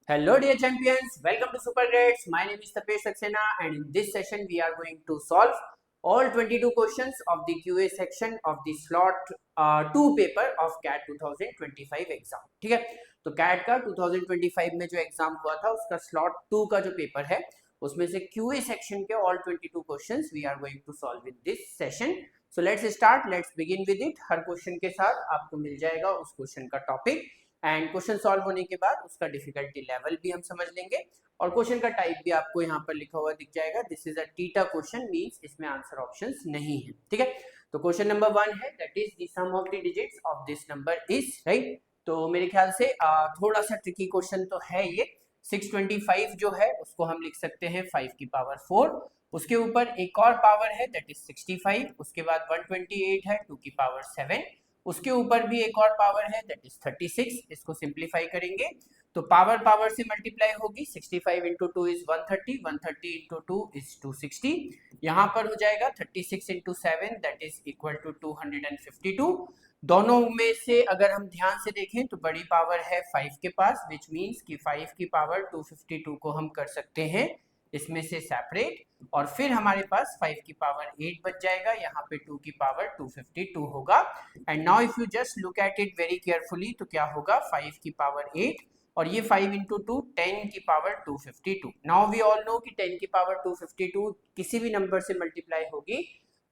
Hello dear champions, welcome to Super Grades. My name is Tapesh Saxena and in this session we are going to solve all 22 questions of the QA section of the slot 2 paper of CAT 2025 exam. ठीक है, तो CAT का 2025 में जो exam हुआ था उसका slot 2 का जो पेपर है उसमें से QA सेक्शन के all 22 questions we are going to solve in this session. So let's start, let's begin with it. Her question के साथ आपको मिल जाएगा उस क्वेश्चन का टॉपिक एंड क्वेश्चन सॉल्व होने के बाद उसका डिफिकल्टी लेवल भी हम समझ लेंगे और क्वेश्चन का टाइप भी आपको यहाँ पर लिखा हुआ दिख जाएगा. This is a TITA question, means इसमें आंसर ऑप्शंस नहीं है. ठीक है, तो क्वेश्चन नंबर 1 है that is the sum of the digits of this number is right. तो मेरे ख्याल से थोड़ा सा ट्रिकी क्वेश्चन तो है ये. 625 जो है उसको हम लिख सकते हैं 5 की पावर 4, उसके ऊपर एक और पावर है दैट इज 65, उसके बाद 128 है 2 की पावर 7, उसके ऊपर भी एक और पावर है दैट इज 36. इसको सिंप्लीफाई करेंगे तो पावर पावर से मल्टीप्लाई होगी. 65 इंटू 2 इज 130, 130 इंटू 2 इज 260. यहाँ पर हो जाएगा 36 into 7 that is equal to 252. दोनों में से अगर हम ध्यान से देखें तो बड़ी पावर है 5 के पास, विच मीन्स कि 5 की पावर 252 को हम कर सकते हैं इसमें से सेपरेट और फिर हमारे पास 5 की पावर 8 बच जाएगा. यहाँ पे 2 की पावर 252 होगा. And now if you just look at it very carefully तो क्या होगा 5 की पावर 8 और ये 5 इंटू 2 10 की power 252. Now we all know कि 10 की पावर 252 किसी भी नंबर से मल्टीप्लाई होगी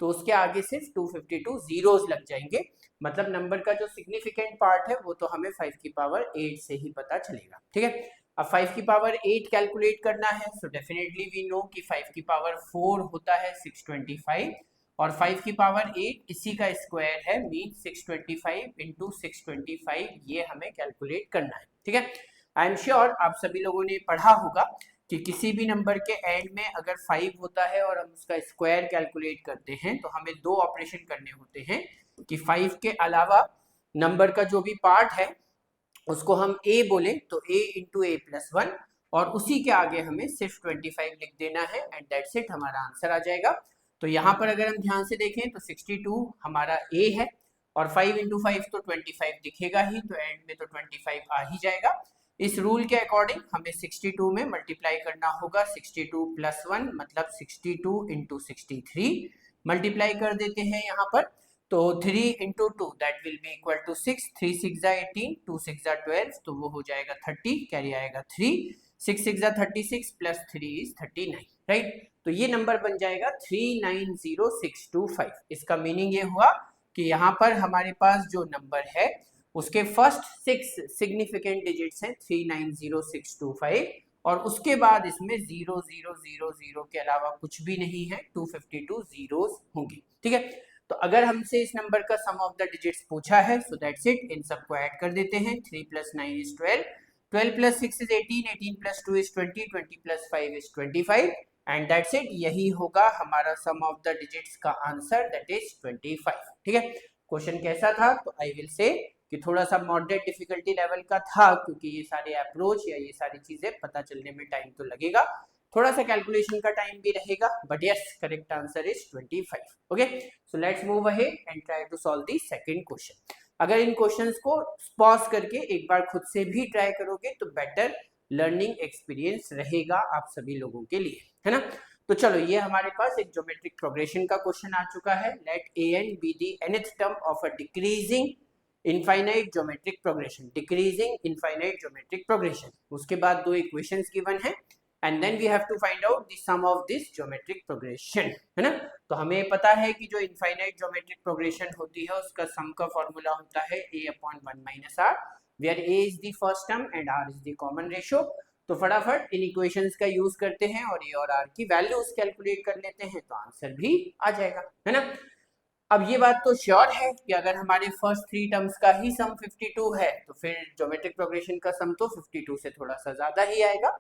तो उसके आगे सिर्फ 252 जीरोस लग जाएंगे. मतलब नंबर का जो सिग्निफिकेंट पार्ट है वो तो हमें 5 की पावर 8 से ही पता चलेगा. ठीक है, अब 5 की पावर 8 कैलकुलेट करना है सो डेफिनेटली वी नो कि 5 की पावर 4 होता है 625 और 5 की पावर 8 इसी का स्क्वायर है, मीन 625 इंटू 625 ये हमें कैलकुलेट करना है. ठीक है, आई एम श्योर आप सभी लोगों ने पढ़ा होगा कि किसी भी नंबर के एंड में अगर 5 होता है और हम उसका स्क्वायर कैलकुलेट करते हैं तो हमें दो ऑपरेशन करने होते हैं कि 5 के अलावा नंबर का जो भी पार्ट है उसको हम a बोले तो a इंटू ए प्लस 1 और उसी के आगे हमें सिर्फ 25 लिख देना है एंड दैट्स इट, हमारा आंसर आ जाएगा. तो यहाँ पर अगर हम ध्यान से देखें तो 62 हमारा a है और 5 इंटू 5 तो 25 दिखेगा ही, तो एंड में तो 25 आ ही जाएगा. इस रूल के अकॉर्डिंग हमें 62 में मल्टीप्लाई करना होगा. 62 प्लस 1 मतलब 62 इंटू 63 मल्टीप्लाई कर देते हैं यहाँ पर. तो 3 into 2 that will be equal to 6, 3 6 18, 2 6 12 तो वो हो जाएगा 30, कैरी आएगा 3, 6 6 36 प्लस 3 इज 39 राइट. तो ये नंबर बन जाएगा 390625. इसका मीनिंग ये हुआ कि यहाँ पर हमारे पास जो नंबर है उसके फर्स्ट 6 सिग्निफिकेंट डिजिट्स हैं 390625 और उसके बाद इसमें 0000 के अलावा कुछ भी नहीं है, 252 जीरोस होंगे. ठीक है, तो अगर हमसे इस नंबर का सम ऑफ द डिजिट्स पूछा है सो दैट्स इट, इन सबको ऐड कर देते हैं. 3 plus 9 is 12, 12 plus 6 is 18, 18 plus 2 is 20, 20 plus 5 is 25 and that's it. यही होगा हमारा सम ऑफ द डिजिट्स का आंसर दैट इज 25. ठीक है, क्वेश्चन कैसा था तो आई विल से कि थोड़ा सा मॉडरेट डिफिकल्टी लेवल का था क्योंकि ये सारे अप्रोच या ये सारी चीजें पता चलने में टाइम तो लगेगा, थोड़ा सा कैलकुलेशन का टाइम भी रहेगा, but yes correct answer is 25. Okay, so let's move ahead and try to solve the second question. अगर इन क्वेश्चंस को पॉज करके एक बार खुद से भी ट्राई करोगे तो बेटर लर्निंग एक्सपीरियंस रहेगा आप सभी लोगों के लिए, है ना. तो चलो ये हमारे पास एक ज्योमेट्रिक प्रोग्रेशन का क्वेश्चन आ चुका है. Let an be the nth term of a decreasing infinite geometric progression, decreasing infinite geometric progression. उसके बाद दो इक्वेशंस गिवन है and then we have to find out the sum of this geometric progression, है ना. तो हमें पता है कि जो इनफाइनाइट ज्योमेट्रिक प्रोग्रेशन होती है उसका सम का फॉर्मूला होता है a upon 1 minus r where a is the first term and r is the common ratio. तो फटाफट इन इक्वेशंस का यूज करते हैं और a और r की वैल्यूज कैलकुलेट कर लेते हैं तो आंसर भी आ जाएगा, है ना. अब ये बात तो श्योर है कि अगर हमारे फर्स्ट 3 टर्म्स का ही सम 52 है तो फिर ज्योमेट्रिक प्रोग्रेशन का सम तो 52 से थोड़ा सा ज्यादा ही आएगा.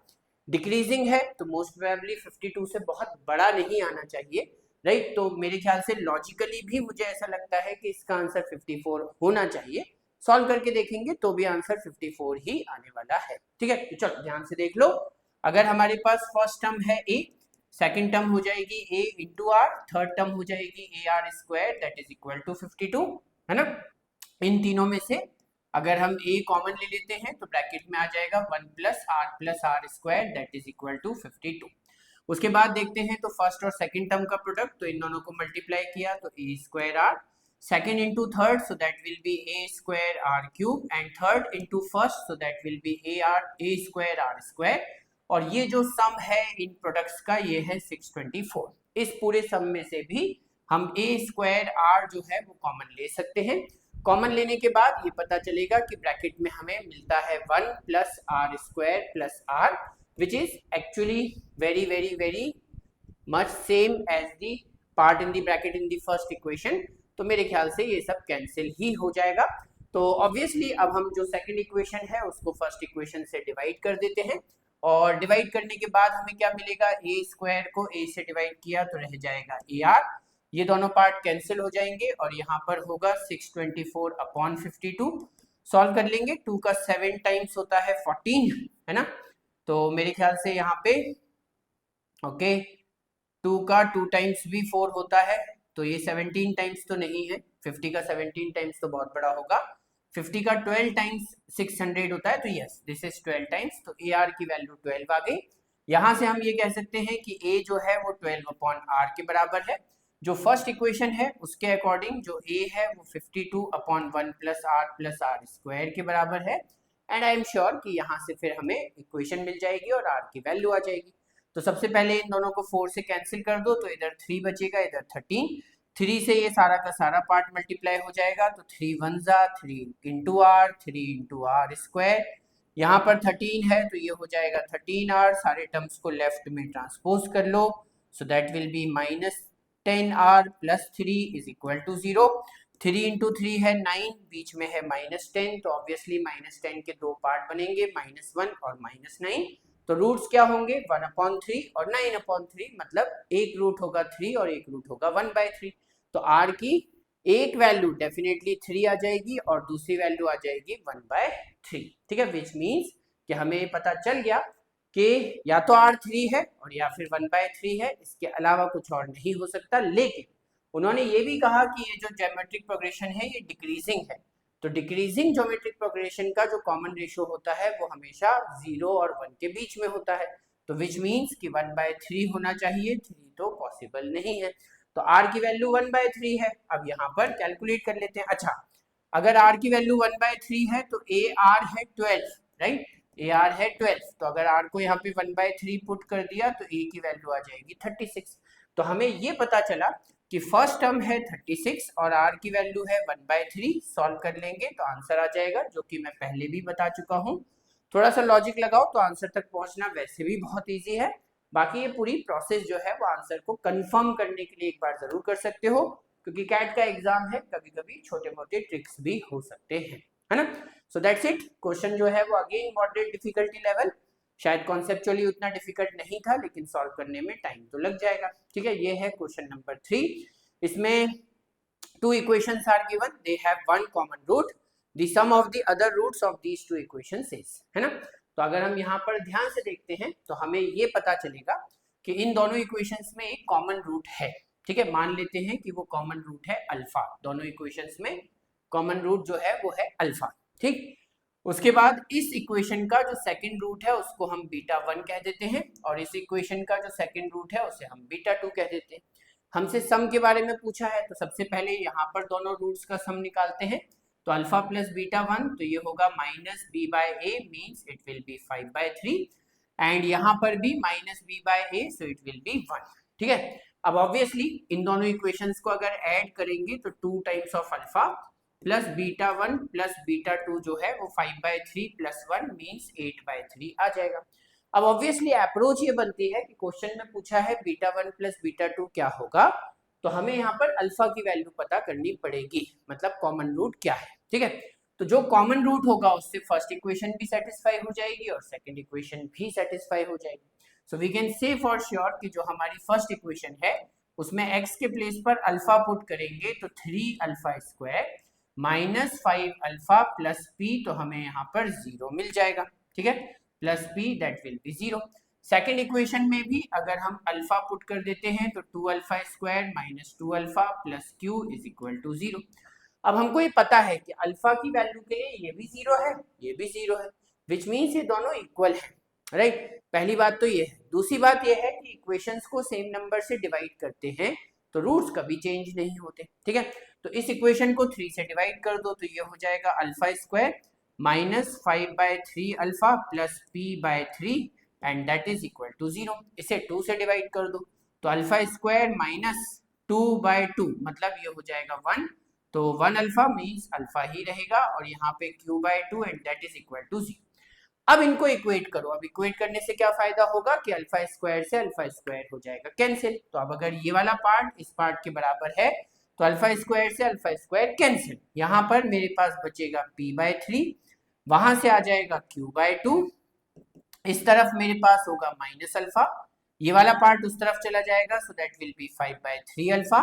डिक्रीजिंग है तो मोस्ट प्रोबेबली 52 से बहुत बड़ा नहीं आना चाहिए राइट. तो मेरे ख्याल से लॉजिकली भी मुझे ऐसा लगता है कि इसका आंसर 54 होना चाहिए. सॉल्व करके देखेंगे तो भी आंसर 54 ही आने वाला है. ठीक है, तो चलो ध्यान से देख लो. अगर हमारे पास फर्स्ट टर्म है a, सेकंड टर्म हो जाएगी a into R, third term हो जाएगी a r square that is equal to 52, है ना. इन तीनों में से अगर हम a कॉमन ले लेते हैं तो ब्रैकेट में आ जाएगा 1 plus R square that is equal to 52। उसके बाद देखते हैं तो फर्स्ट और सेकंड टर्म का प्रोडक्ट, तो इन दोनों को मल्टीप्लाई किया तो a square R, second into third so that will be a square R cube, and third into first so that will be a square R square, और ये जो सम है इन प्रोडक्ट्स का ये है 624। इस पूरे सम में से भी हम a स्क्वायर आर जो है वो कॉमन ले सकते हैं। कॉमन लेने के बाद ये पता चलेगा कि ब्रैकेट में हमें मिलता है 1 plus R square plus R, which is actually very much same as the part in the bracket in the first equation। तो मेरे ख्याल से ये सब कैंसिल ही हो जाएगा। तो ऑब्वियसली अब हम जो सेकंड इक्वेशन है उसको फर्स्ट इक्वेशन से डिवाइड कर देते हैं, और डिवाइड करने के बाद हमें क्या मिलेगा, a स्क्वायर को a से डिवाइड किया तो रह जाएगा ar, ये दोनों पार्ट कैंसिल हो जाएंगे और यहाँ पर होगा 624 अपॉन 52। सॉल्व कर लेंगे, 2 का 7 टाइम्स होता है 14, है ना। तो मेरे ख्याल से यहाँ पे ओके 2 का 2 टाइम्स भी 4 होता है, तो ये 17 टाइम्स तो नहीं है, 50 का 17 टाइम्स तो बहुत बड़ा होगा, 50 का 12 टाइम्स 600 होता है, तो यस दिस इज 12 टाइम्स, तो ए आर की वैल्यू 12 आ गई। यहाँ से हम ये कह सकते हैं कि ए जो है वो 12 अपॉन आर के बराबर है। जो फर्स्ट इक्वेशन है उसके अकॉर्डिंग जो ए है वो 52 अपॉन 1 प्लस आर स्क्वायर के बराबर है, एंड आई एम श्योर कि यहाँ से फिर हमें इक्वेशन मिल जाएगी और आर की वैल्यू आ जाएगी। तो सबसे पहले इन दोनों को 4 से कैंसिल कर दो, तो इधर 3 बचेगा, इधर 13, 3 से ये सारा का सारा पार्ट मल्टीप्लाई हो जाएगा, तो 3 1 जा 3 into R, 3 into R square, यहाँ पर 13 है तो ये हो जाएगा 13 आर, सारे टर्म्स को लेफ्ट में ट्रांसपोज कर लो, so that will be minus 10 r plus 3 is equal to 0। 3 into 3 है 9, बीच में है माइनस 10, तो ऑब्वियसली माइनस 10 के दो पार्ट बनेंगे, -1 और -9, तो रूट्स क्या होंगे 1/3 और 9/3, मतलब एक रूट होगा 3 और एक रूट होगा 1/3। तो r की एक वैल्यू डेफिनेटली 3 आ जाएगी और दूसरी वैल्यू आ जाएगी 1/3, ठीक है, विच मीन्स कि हमें पता चल गया कि या तो r 3 है और या फिर 1/3 है, इसके अलावा कुछ और नहीं हो सकता। लेकिन उन्होंने ये भी कहा कि ये जो ज्योमेट्रिक प्रोग्रेशन है ये डिक्रीजिंग है, तो डिक्रीजिंग ज्योमेट्रिक प्रोग्रेशन का जो कॉमन रेशियो होता है वो हमेशा 0 और 1 के बीच में होता है, तो विच मीन्स कि 1/3 होना चाहिए, 3 तो पॉसिबल नहीं है, तो r की वैल्यू 1/3 है। अब यहाँ पर कैलकुलेट कर लेते हैं। अच्छा, अगर r की वैल्यू 1/3 है तो ar है 12, राइट, ar है 12, तो अगर r को यहाँ पे 1/3 पुट कर दिया तो a की वैल्यू आ जाएगी 36। तो हमें ये पता चला कि फर्स्ट टर्म है 36 और r की वैल्यू है 1/3। सॉल्व कर लेंगे तो आंसर आ जाएगा, जो कि मैं पहले भी बता चुका हूँ। थोड़ा सा लॉजिक लगाओ तो आंसर तक पहुंचना वैसे भी बहुत इजी है। बाकी ये पूरी प्रोसेस जो है वो आंसर को कंफर्म करने के लिए एक बार जरूर कर सकते हो, क्योंकि कैट का एग्जाम है, कभी कभी छोटे मोटे ट्रिक्स भी हो सकते हैं, है ना। सो दैट्स इट। क्वेश्चन जो है वो अगेन मॉडरेट डिफिकल्टी लेवल, शायद कॉन्सेप्चुअली उतना डिफिकल्ट नहीं था, लेकिन सॉल्व करने में टाइम तो लग जाएगा, ठीक है। ये है क्वेश्चन नंबर 3। इसमें 2 equations are given, they have one common root, the sum of the other roots of these 2 equations is, है ना। तो अगर हम यहाँ पर ध्यान से देखते हैं तो हमें ये पता चलेगा कि इन दोनों इक्वेशंस में एक कॉमन रूट है, ठीक है। मान लेते हैं कि वो कॉमन रूट है अल्फा, दोनों इक्वेशंस में कॉमन रूट जो है वो है अल्फा, ठीक। उसके बाद इस इक्वेशन का जो सेकंड रूट है उसको हम β1 कह देते हैं, और इस इक्वेशन का जो सेकंड रूट है उसे हम β2 कह देते हैं। हमसे सम के बारे में पूछा है, तो सबसे पहले यहाँ पर दोनों रूट्स का सम निकालते हैं, तो अल्फा प्लस β1 तो ये होगा -b/a, means it will be 5/3, and यहाँ पर भी -b/a, so it will be 1, ठीक है। अब ऑब्वियसली इन दोनों इक्वेशंस को अगर ऐड करेंगे तो 2 times of alpha plus β1 plus β2 जो है वो 5/3 प्लस 1 मींस 8/3 आ जाएगा। अब ऑब्वियसली अप्रोच ये बनती है कि क्वेश्चन में पूछा है β1 प्लस β2 क्या होगा, तो हमें यहाँ पर अल्फा की वैल्यू पता करनी पड़ेगी, मतलब कॉमन रूट क्या है, ठीक है। तो जो कॉमन रूट होगा उससे फर्स्ट इक्वेशन भी सेटिस्फाई हो जाएगी और सेकंड इक्वेशन भी सेटिस्फाई हो जाएगी। So we can say for sure कि जो हमारी फर्स्ट इक्वेशन है उसमें x के प्लेस पर अल्फा पुट करेंगे तो 3 alpha square minus 5 alpha plus p, तो हमें यहाँ पर 0 मिल जाएगा, ठीक है, plus p that will B 0। Second equation में भी अगर हम अल्फा पुट कर देते हैं तो 2 alpha square minus 2 alpha plus q is equal to 0। अब हमको ये पता है कि अल्फा की वैल्यू के लिए ये भी 0 है, ये भी 0 है, विच मीन्स ये दोनों इक्वल है, राइट। पहली बात तो ये है। दूसरी बात ये है कि इक्वेशंस को सेम नंबर से डिवाइड करते हैं तो रूट्स कभी चेंज नहीं होते, ठीक है। तो इस इक्वेशन को 3 से डिवाइड कर दो तो ये हो जाएगा alpha square minus 5/3 alpha plus p/3 and that is equal to 0। इसे 2 से डिवाइड कर दो तो अल्फा स्क्वायर माइनस 2/2 मतलब ये हो जाएगा 1, तो 1 अल्फा मीन्स अल्फा ही रहेगा और यहाँ पे q/2 and that is equal to 0। अब इनको इक्वेट करो। अब इक्वेट करने से क्या फायदा होगा कि अल्फा स्क्वायर से अल्फा स्क्वायर हो जाएगा कैंसिल। तो अब अगर ये वाला पार्ट इस पार्ट के बराबर है तो अल्फा स्क्वायर से अल्फा स्क्वायर कैंसिल। यहाँ पर मेरे पास बचेगा p/3, वहां से आ जाएगा q/2, इस तरफ मेरे पास होगा माइनस अल्फा, ये वाला पार्ट उस तरफ चला जाएगा सो that will B 5/3 alpha.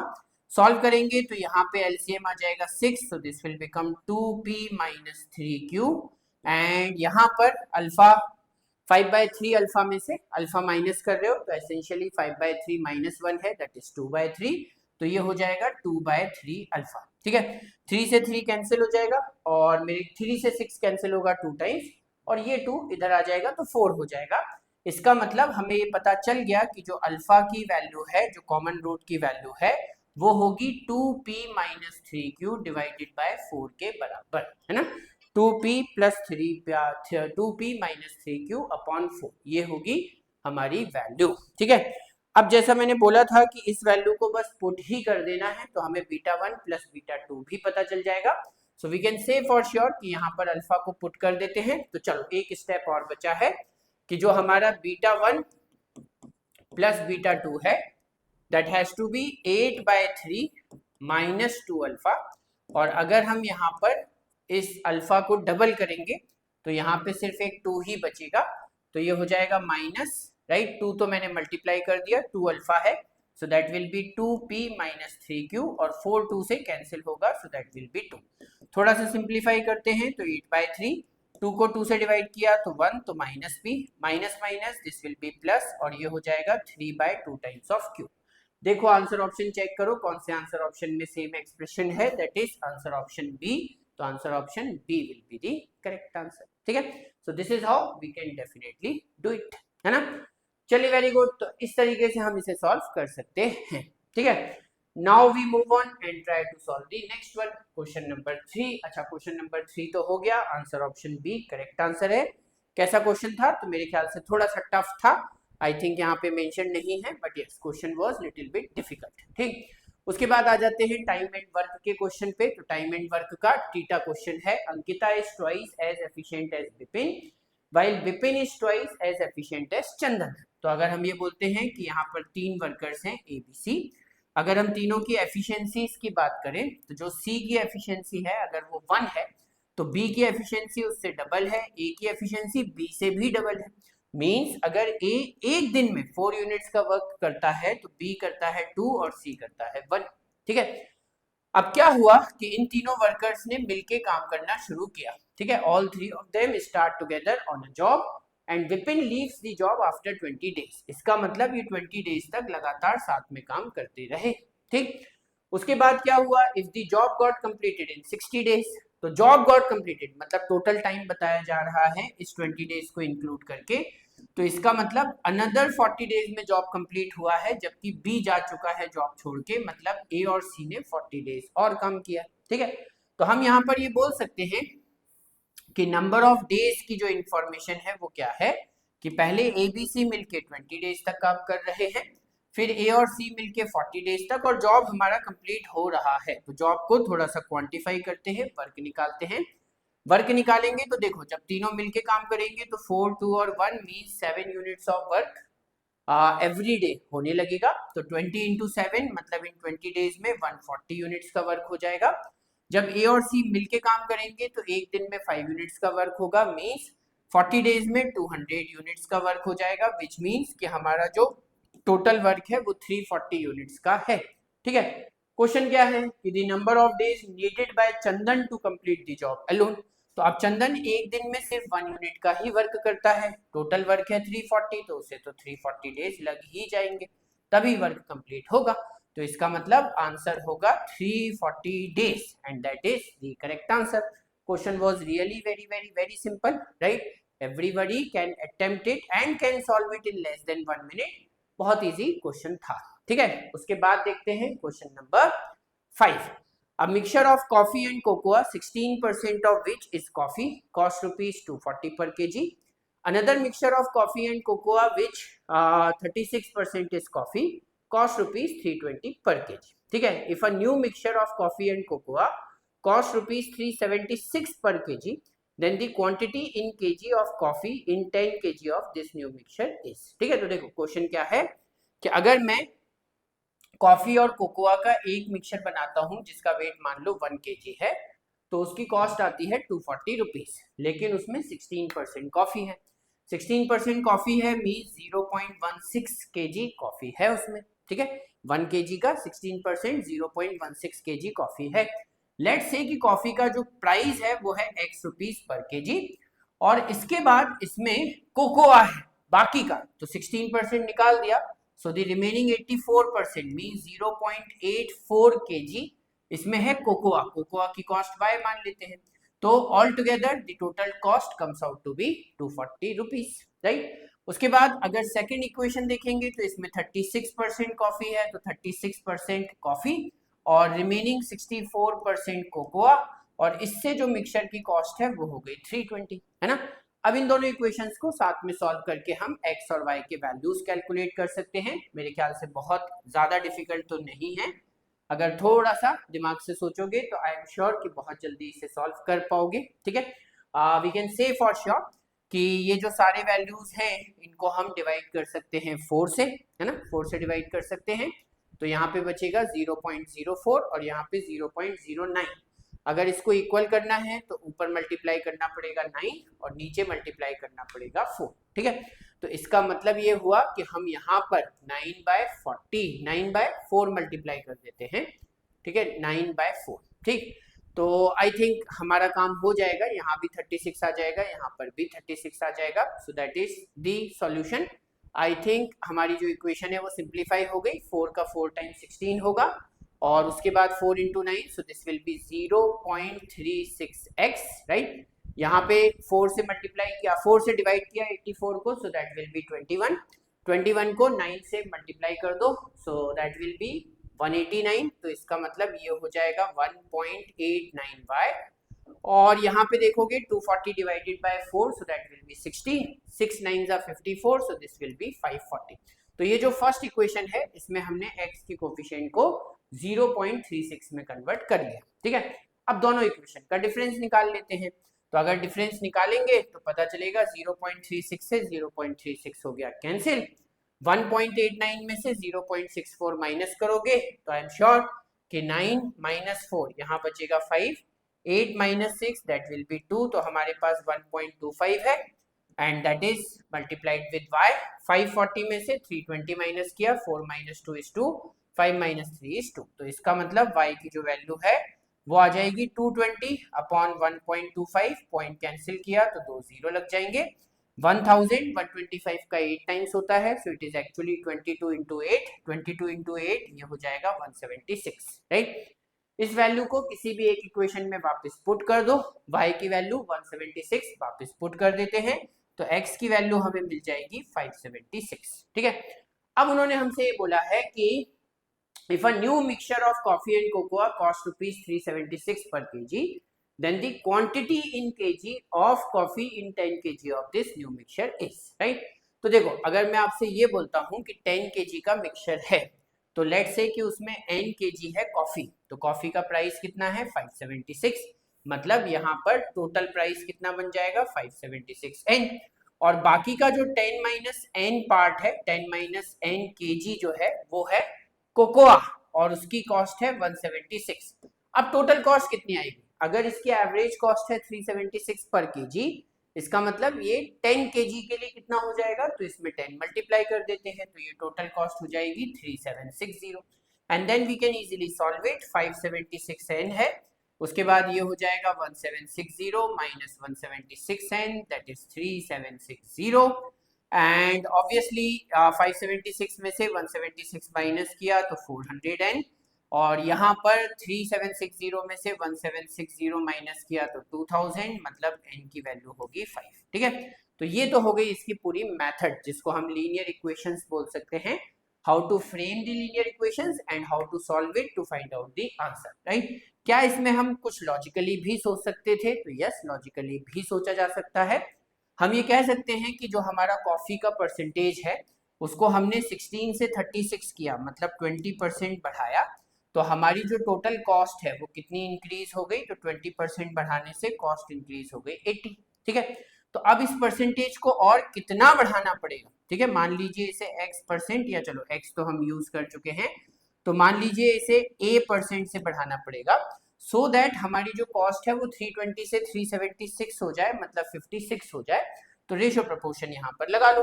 Solve करेंगे तो यहाँ पे एलसीएम आ जाएगा 6, सो this will become 2p minus 3q and यहाँ पर अल्फा 5/3 अल्फा में से अल्फा माइनस कर रहे हो तो एसेंशियली 5/3 माइनस 1 है दैट इज 2/3, तो ये हो जाएगा 2/3 अल्फा, ठीक है। 3 से 3 कैंसिल हो जाएगा और मेरे 3 से 6 कैंसिल होगा 2 टाइम्स और ये 2 इधर आ जाएगा तो 4 हो जाएगा। इसका मतलब हमें ये पता चल गया कि जो अल्फा की वैल्यू है, जो कॉमन रूट की वैल्यू है, वो होगी 2p minus 3q divided by 4 के बराबर, है ना। 2p plus 2p minus 3q upon 4, ये होगी हमारी वैल्यू, ठीक है। अब जैसा मैंने बोला था कि इस वैल्यू को बस पुट ही कर देना है तो हमें β1 प्लस β2 भी पता चल जाएगा। So we can say for sure कि यहाँ पर अल्फा को पुट कर देते हैं। तो चलो एक स्टेप और बचा है कि जो हमारा β1 प्लस β2 है that has to be 8/3 minus 2 alpha, और अगर हम यहाँ पर इस अल्फा को डबल करेंगे तो यहाँ पे सिर्फ एक 2 ही बचेगा, तो ये हो जाएगा माइनस, राइट, 2 तो मैंने मल्टीप्लाई कर दिया, 2 अल्फा है सो that will B 2p minus 3q और 4 2 से कैंसिल होगा सो दैट विल बी 2। थोड़ा सा सिंप्लीफाई करते हैं तो 8/3, 2 को 2 से डिवाइड किया तो 1, तो minus p, minus minus this will be plus और ये हो जाएगा 3/2 टाइम्स ऑफ q। देखो आंसर ऑप्शन चेक करो कौन से आंसर ऑप्शन में सेम एक्सप्रेशन है, that is answer option B. तो answer option B will be the correct answer, ठीक है। So this is how we can definitely do it, है ना। चलिए वेरी गुड, तो इस तरीके से हम इसे सॉल्व कर सकते हैं, ठीक है। Now we move on and try to solve the next one, question number 3। अच्छा क्वेश्चन नंबर 3 तो हो गया, answer option B correct answer है। कैसा क्वेश्चन था, तो मेरे ख्याल से थोड़ा सा टफ था, आई थिंक यहाँ पे मेंशन नहीं है, but yes question was little bit difficult, ठीक। उसके बाद आ जाते हैं टाइम एंड वर्क के क्वेश्चन पे। तो टाइम एंड वर्क का थीटा क्वेश्चन है, Ankita is twice as efficient as Vipin while Vipin is twice as efficient as Chandan. तो अगर हम ये बोलते हैं कि यहाँ पर 3 वर्कर्स हैं ए बी सी, अगर हम तीनों की एफिशिएंसीज की बात करें तो जो सी की एफिशिएंसी है अगर वो 1 है तो बी की एफिशिएंसी उससे डबल है, ए की एफिशिएंसी बी से भी डबल है। मीन्स अगर ए एक दिन में 4 यूनिट्स का वर्क करता है तो बी करता है 2 और सी करता है 1, ठीक है। अब क्या हुआ कि इन तीनों वर्कर्स ने मिलके काम करना शुरू किया, ठीक है। All 3 of them start together on a job and Vipin leaves the job after 20 days. इसका मतलब ये 20 डेज तक लगातार साथ में काम करते रहे, ठीक। उसके बाद क्या हुआ, if the job got completed in 60 days, तो जॉब गॉट कंप्लीटेड मतलब टोटल टाइम बताया जा रहा है इस 20 डेज को इंक्लूड करके, तो इसका मतलब अनदर 40 डेज में जॉब कंप्लीट हुआ है, जबकि बी जा चुका है जॉब छोड़ के, मतलब ए और सी ने 40 डेज और काम किया, ठीक है। तो हम यहाँ पर ये बोल सकते हैं कि नंबर ऑफ डेज की जो इंफॉर्मेशन है वो क्या है कि पहले ए बी सी मिलके 20 डेज तक काम कर रहे हैं, फिर ए और सी मिलके 40 डेज तक, और जॉब हमारा कंप्लीट हो रहा है। तो जॉब को थोड़ा सा क्वांटिफाई करते हैं, वर्क निकालते हैं। वर्क निकालेंगे तो देखो जब तीनों मिलके काम करेंगे तो 4 2 और 1 means 7 units of work every day होने लगेगा। तो 20 इंटू 7 मतलब इन 20 डेज में 140 यूनिट्स का वर्क हो जाएगा। जब ए और सी मिलके काम करेंगे तो एक दिन में 5 यूनिट्स का वर्क होगा, मींस 40 डेज में 200 यूनिट्स का वर्क हो जाएगा, विच मींस कि हमारा जो टोटल वर्क है वो 340 यूनिट्स का है, ठीक है। क्वेश्चन क्या है कि the number of days needed by Chandan to complete the job alone. तो अब चंदन एक दिन में सिर्फ 1 यूनिट का ही वर्क करता है, टोटल वर्क है 340, तो उसे तो 340 डेज लग ही जाएंगे तभी वर्क कंप्लीट होगा। तो इसका मतलब आंसर होगा 340 days and that is the correct answer. Question was really very very very simple, right? Everybody can attempt it and can solve it in less than 1 minute. बहुत easy question था, ठीक है. उसके बाद देखते हैं question number 5. A mixture of coffee and cocoa, 16% of which is coffee, cost rupees 240 per kg. Another mixture of coffee and cocoa, which 36% is coffee, cost rupees 320 per kg. ठीक है. If a new mixture of coffee and cocoa cost rupees 376 per kg, then the quantity in kg of coffee in 10 kg of this new mixture is. ठीक है. तो देखो question क्या है कि अगर मैं कॉफी और कोकोआ का एक मिक्सचर बनाता हूं जिसका वेट मान लो 1 kg है, तो उसकी कॉस्ट आती है 240 रुपीज, लेकिन उसमें 16% कॉफी है. 16% कॉफी है मीन्स 0.16 kg कॉफी है उसमें, ठीक है. 1 kg का 16% 0.16 kg कॉफी है. लेट्स से कि कॉफी का जो प्राइस है वो है x रुपीज पर kg, और इसके बाद इसमें कोकोआ है बाकी का, तो 16% निकाल दिया. So the remaining 84% means 0.84 kg इसमें है कोकोआ. कोकोआ की कॉस्ट y मान लेते हैं, तो all together the total cost comes out to be 240 rupees, right. उसके बाद अगर सेकंड इक्वेशन देखेंगे तो इसमें 36% कॉफी है, तो 36% कॉफी और रिमेनिंग 64% कोकोआ, और इससे जो मिक्सचर की कॉस्ट है वो हो गई 320, है ना. अब इन दोनों इक्वेशंस को साथ में सॉल्व करके हम x और y के वैल्यूज कैलकुलेट कर सकते हैं. मेरे ख्याल से बहुत ज्यादा डिफिकल्ट तो नहीं है. अगर थोड़ा सा दिमाग से सोचोगे तो आई एम श्योर कि बहुत जल्दी इसे सॉल्व कर पाओगे, ठीक है. We can say for sure कि ये जो सारे वैल्यूज हैं इनको हम डिवाइड कर सकते हैं 4 से, है ना. 4 से डिवाइड कर सकते हैं, तो यहाँ पे बचेगा 0.04 और यहाँ पे 0.09. अगर इसको इक्वल करना है तो ऊपर मल्टीप्लाई करना पड़ेगा 9 और नीचे मल्टीप्लाई करना पड़ेगा 4, ठीक है. तो इसका मतलब ये हुआ कि हम यहाँ पर 9/4 मल्टीप्लाई कर देते हैं, ठीक है. 9/4, ठीक. तो आई थिंक हमारा काम हो जाएगा. यहाँ भी 36 आ जाएगा, यहाँ पर भी 36 आ जाएगा. सो that is the solution. I think हमारी जो इक्वेशन है वो सिंप्लीफाई हो गई. 4 का 4 टाइम्स 16 होगा, और उसके बाद 4 into 9, so this will B 0.36x, right. यहाँ पे 4 से मल्टीप्लाई किया, 4 से डिवाइड किया 84 को, सो दैट विल बी 21. 21 को 9 से मल्टीप्लाई कर दो, सो दैट विल बी 189. तो इसका मतलब ये हो जाएगा 1.89y, और यहाँ पे देखोगे 240 divided by 4, so that will B 60. 6 9s are 54, so this will B 540. तो ये जो फर्स्ट इक्वेशन है इसमें हमने x की कोफिशिएंट को 0.36 में कन्वर्ट कर लिया, ठीक है. अब दोनों इक्वेशन का डिफरेंस निकाल लेते हैं. तो अगर डिफरेंस निकालेंगे तो पता चलेगा 0.36 से 0.36 हो गया कैंसिल. 1.89 में से 0.64 माइनस करोगे तो आई एम श्योर कि 9 - 4 यहाँ बचेगा 5, 8 - 6 दैट विल बी 2, तो हमारे पास 1.25 है, and that is multiplied with y. 540 में से 320 माइनस किया, 4 - 2 is 2, 5 - 3 is 2. तो इसका मतलब y की जो वैल्यू है वो आ जाएगी 220 अपॉन 1.25. पॉइंट कैंसिल किया तो 2 0 लग जाएंगे. 1000 125 का 8 टाइम्स होता है, so it is actually 22 into 8. 22 into 8 ये हो जाएगा 176, राइट. इस वैल्यू को किसी भी एक इक्वेशन में वापस पुट कर दो. y की वैल्यू 176 वापस पुट कर देते हैं, तो x की वैल्यू हमें मिल जाएगी 576, ठीक है. अब उन्होंने हमसे ये बोला है कि if a new mixture of coffee and cocoa cost rupees 376 per kg, then the quantity in kg of coffee in 10 kg of this new mixture is, right. तो देखो अगर मैं आपसे ये बोलता हूँ कि 10 kg का मिक्सचर है, तो लेट्स से कि उसमें n kg है कॉफी, तो कॉफी का प्राइस कितना है 576. मतलब यहाँ पर टोटल प्राइस कितना बन जाएगा 576n, और बाकी का जो 10 - n पार्ट है, 10 - n kg जो है वो है कोकोआ, और उसकी कॉस्ट है 176. अब टोटल कॉस्ट कितनी आएगी? अगर इसकी एवरेज कॉस्ट है 376 पर केजी, इसका मतलब ये 10 kg के लिए कितना हो जाएगा, तो इसमें 10 मल्टीप्लाई कर देते हैं, तो ये टोटल कॉस्ट हो जाएगी 3760. And then we can easily solve it. 576n है, उसके बाद ये हो जाएगा 1760 - 176n, that is 3760. And obviously 576 में से 176 माइनस किया तो 400 एन, और यहाँ पर 3760 में से 1760 माइनस किया तो 2000, मतलब n की वैल्यू होगी 5। ठीक है, तो ये तो हो गई इसकी पूरी मेथड, जिसको हम लीनियर इक्वेशंस बोल सकते हैं, how to frame the linear equations and how to solve it to find out the answer, right. क्या इसमें हम कुछ लॉजिकली भी सोच सकते थे? तो यस, लॉजिकली भी सोचा जा सकता है। हम ये कह सकते हैं कि जो हमारा कॉफी का परसेंटेज है उसको हमने 16 से 36 किया, मतलब 20% बढ़ाया, तो हमारी जो टोटल कॉस्ट है वो कितनी इंक्रीज हो गई? तो 20% बढ़ाने से कॉस्ट इंक्रीज हो गई 80। ठीक है, तो अब इस परसेंटेज को और कितना बढ़ाना पड़ेगा? ठीक है, मान लीजिए इसे x%, या चलो x तो हम यूज कर चुके हैं, तो मान लीजिए इसे a% से बढ़ाना पड़ेगा, सो दैट हमारी जो कॉस्ट है वो 320 से 376 हो जाए, मतलब 56 हो जाए। तो रेशियो प्रोपोर्शन यहाँ पर लगा लो,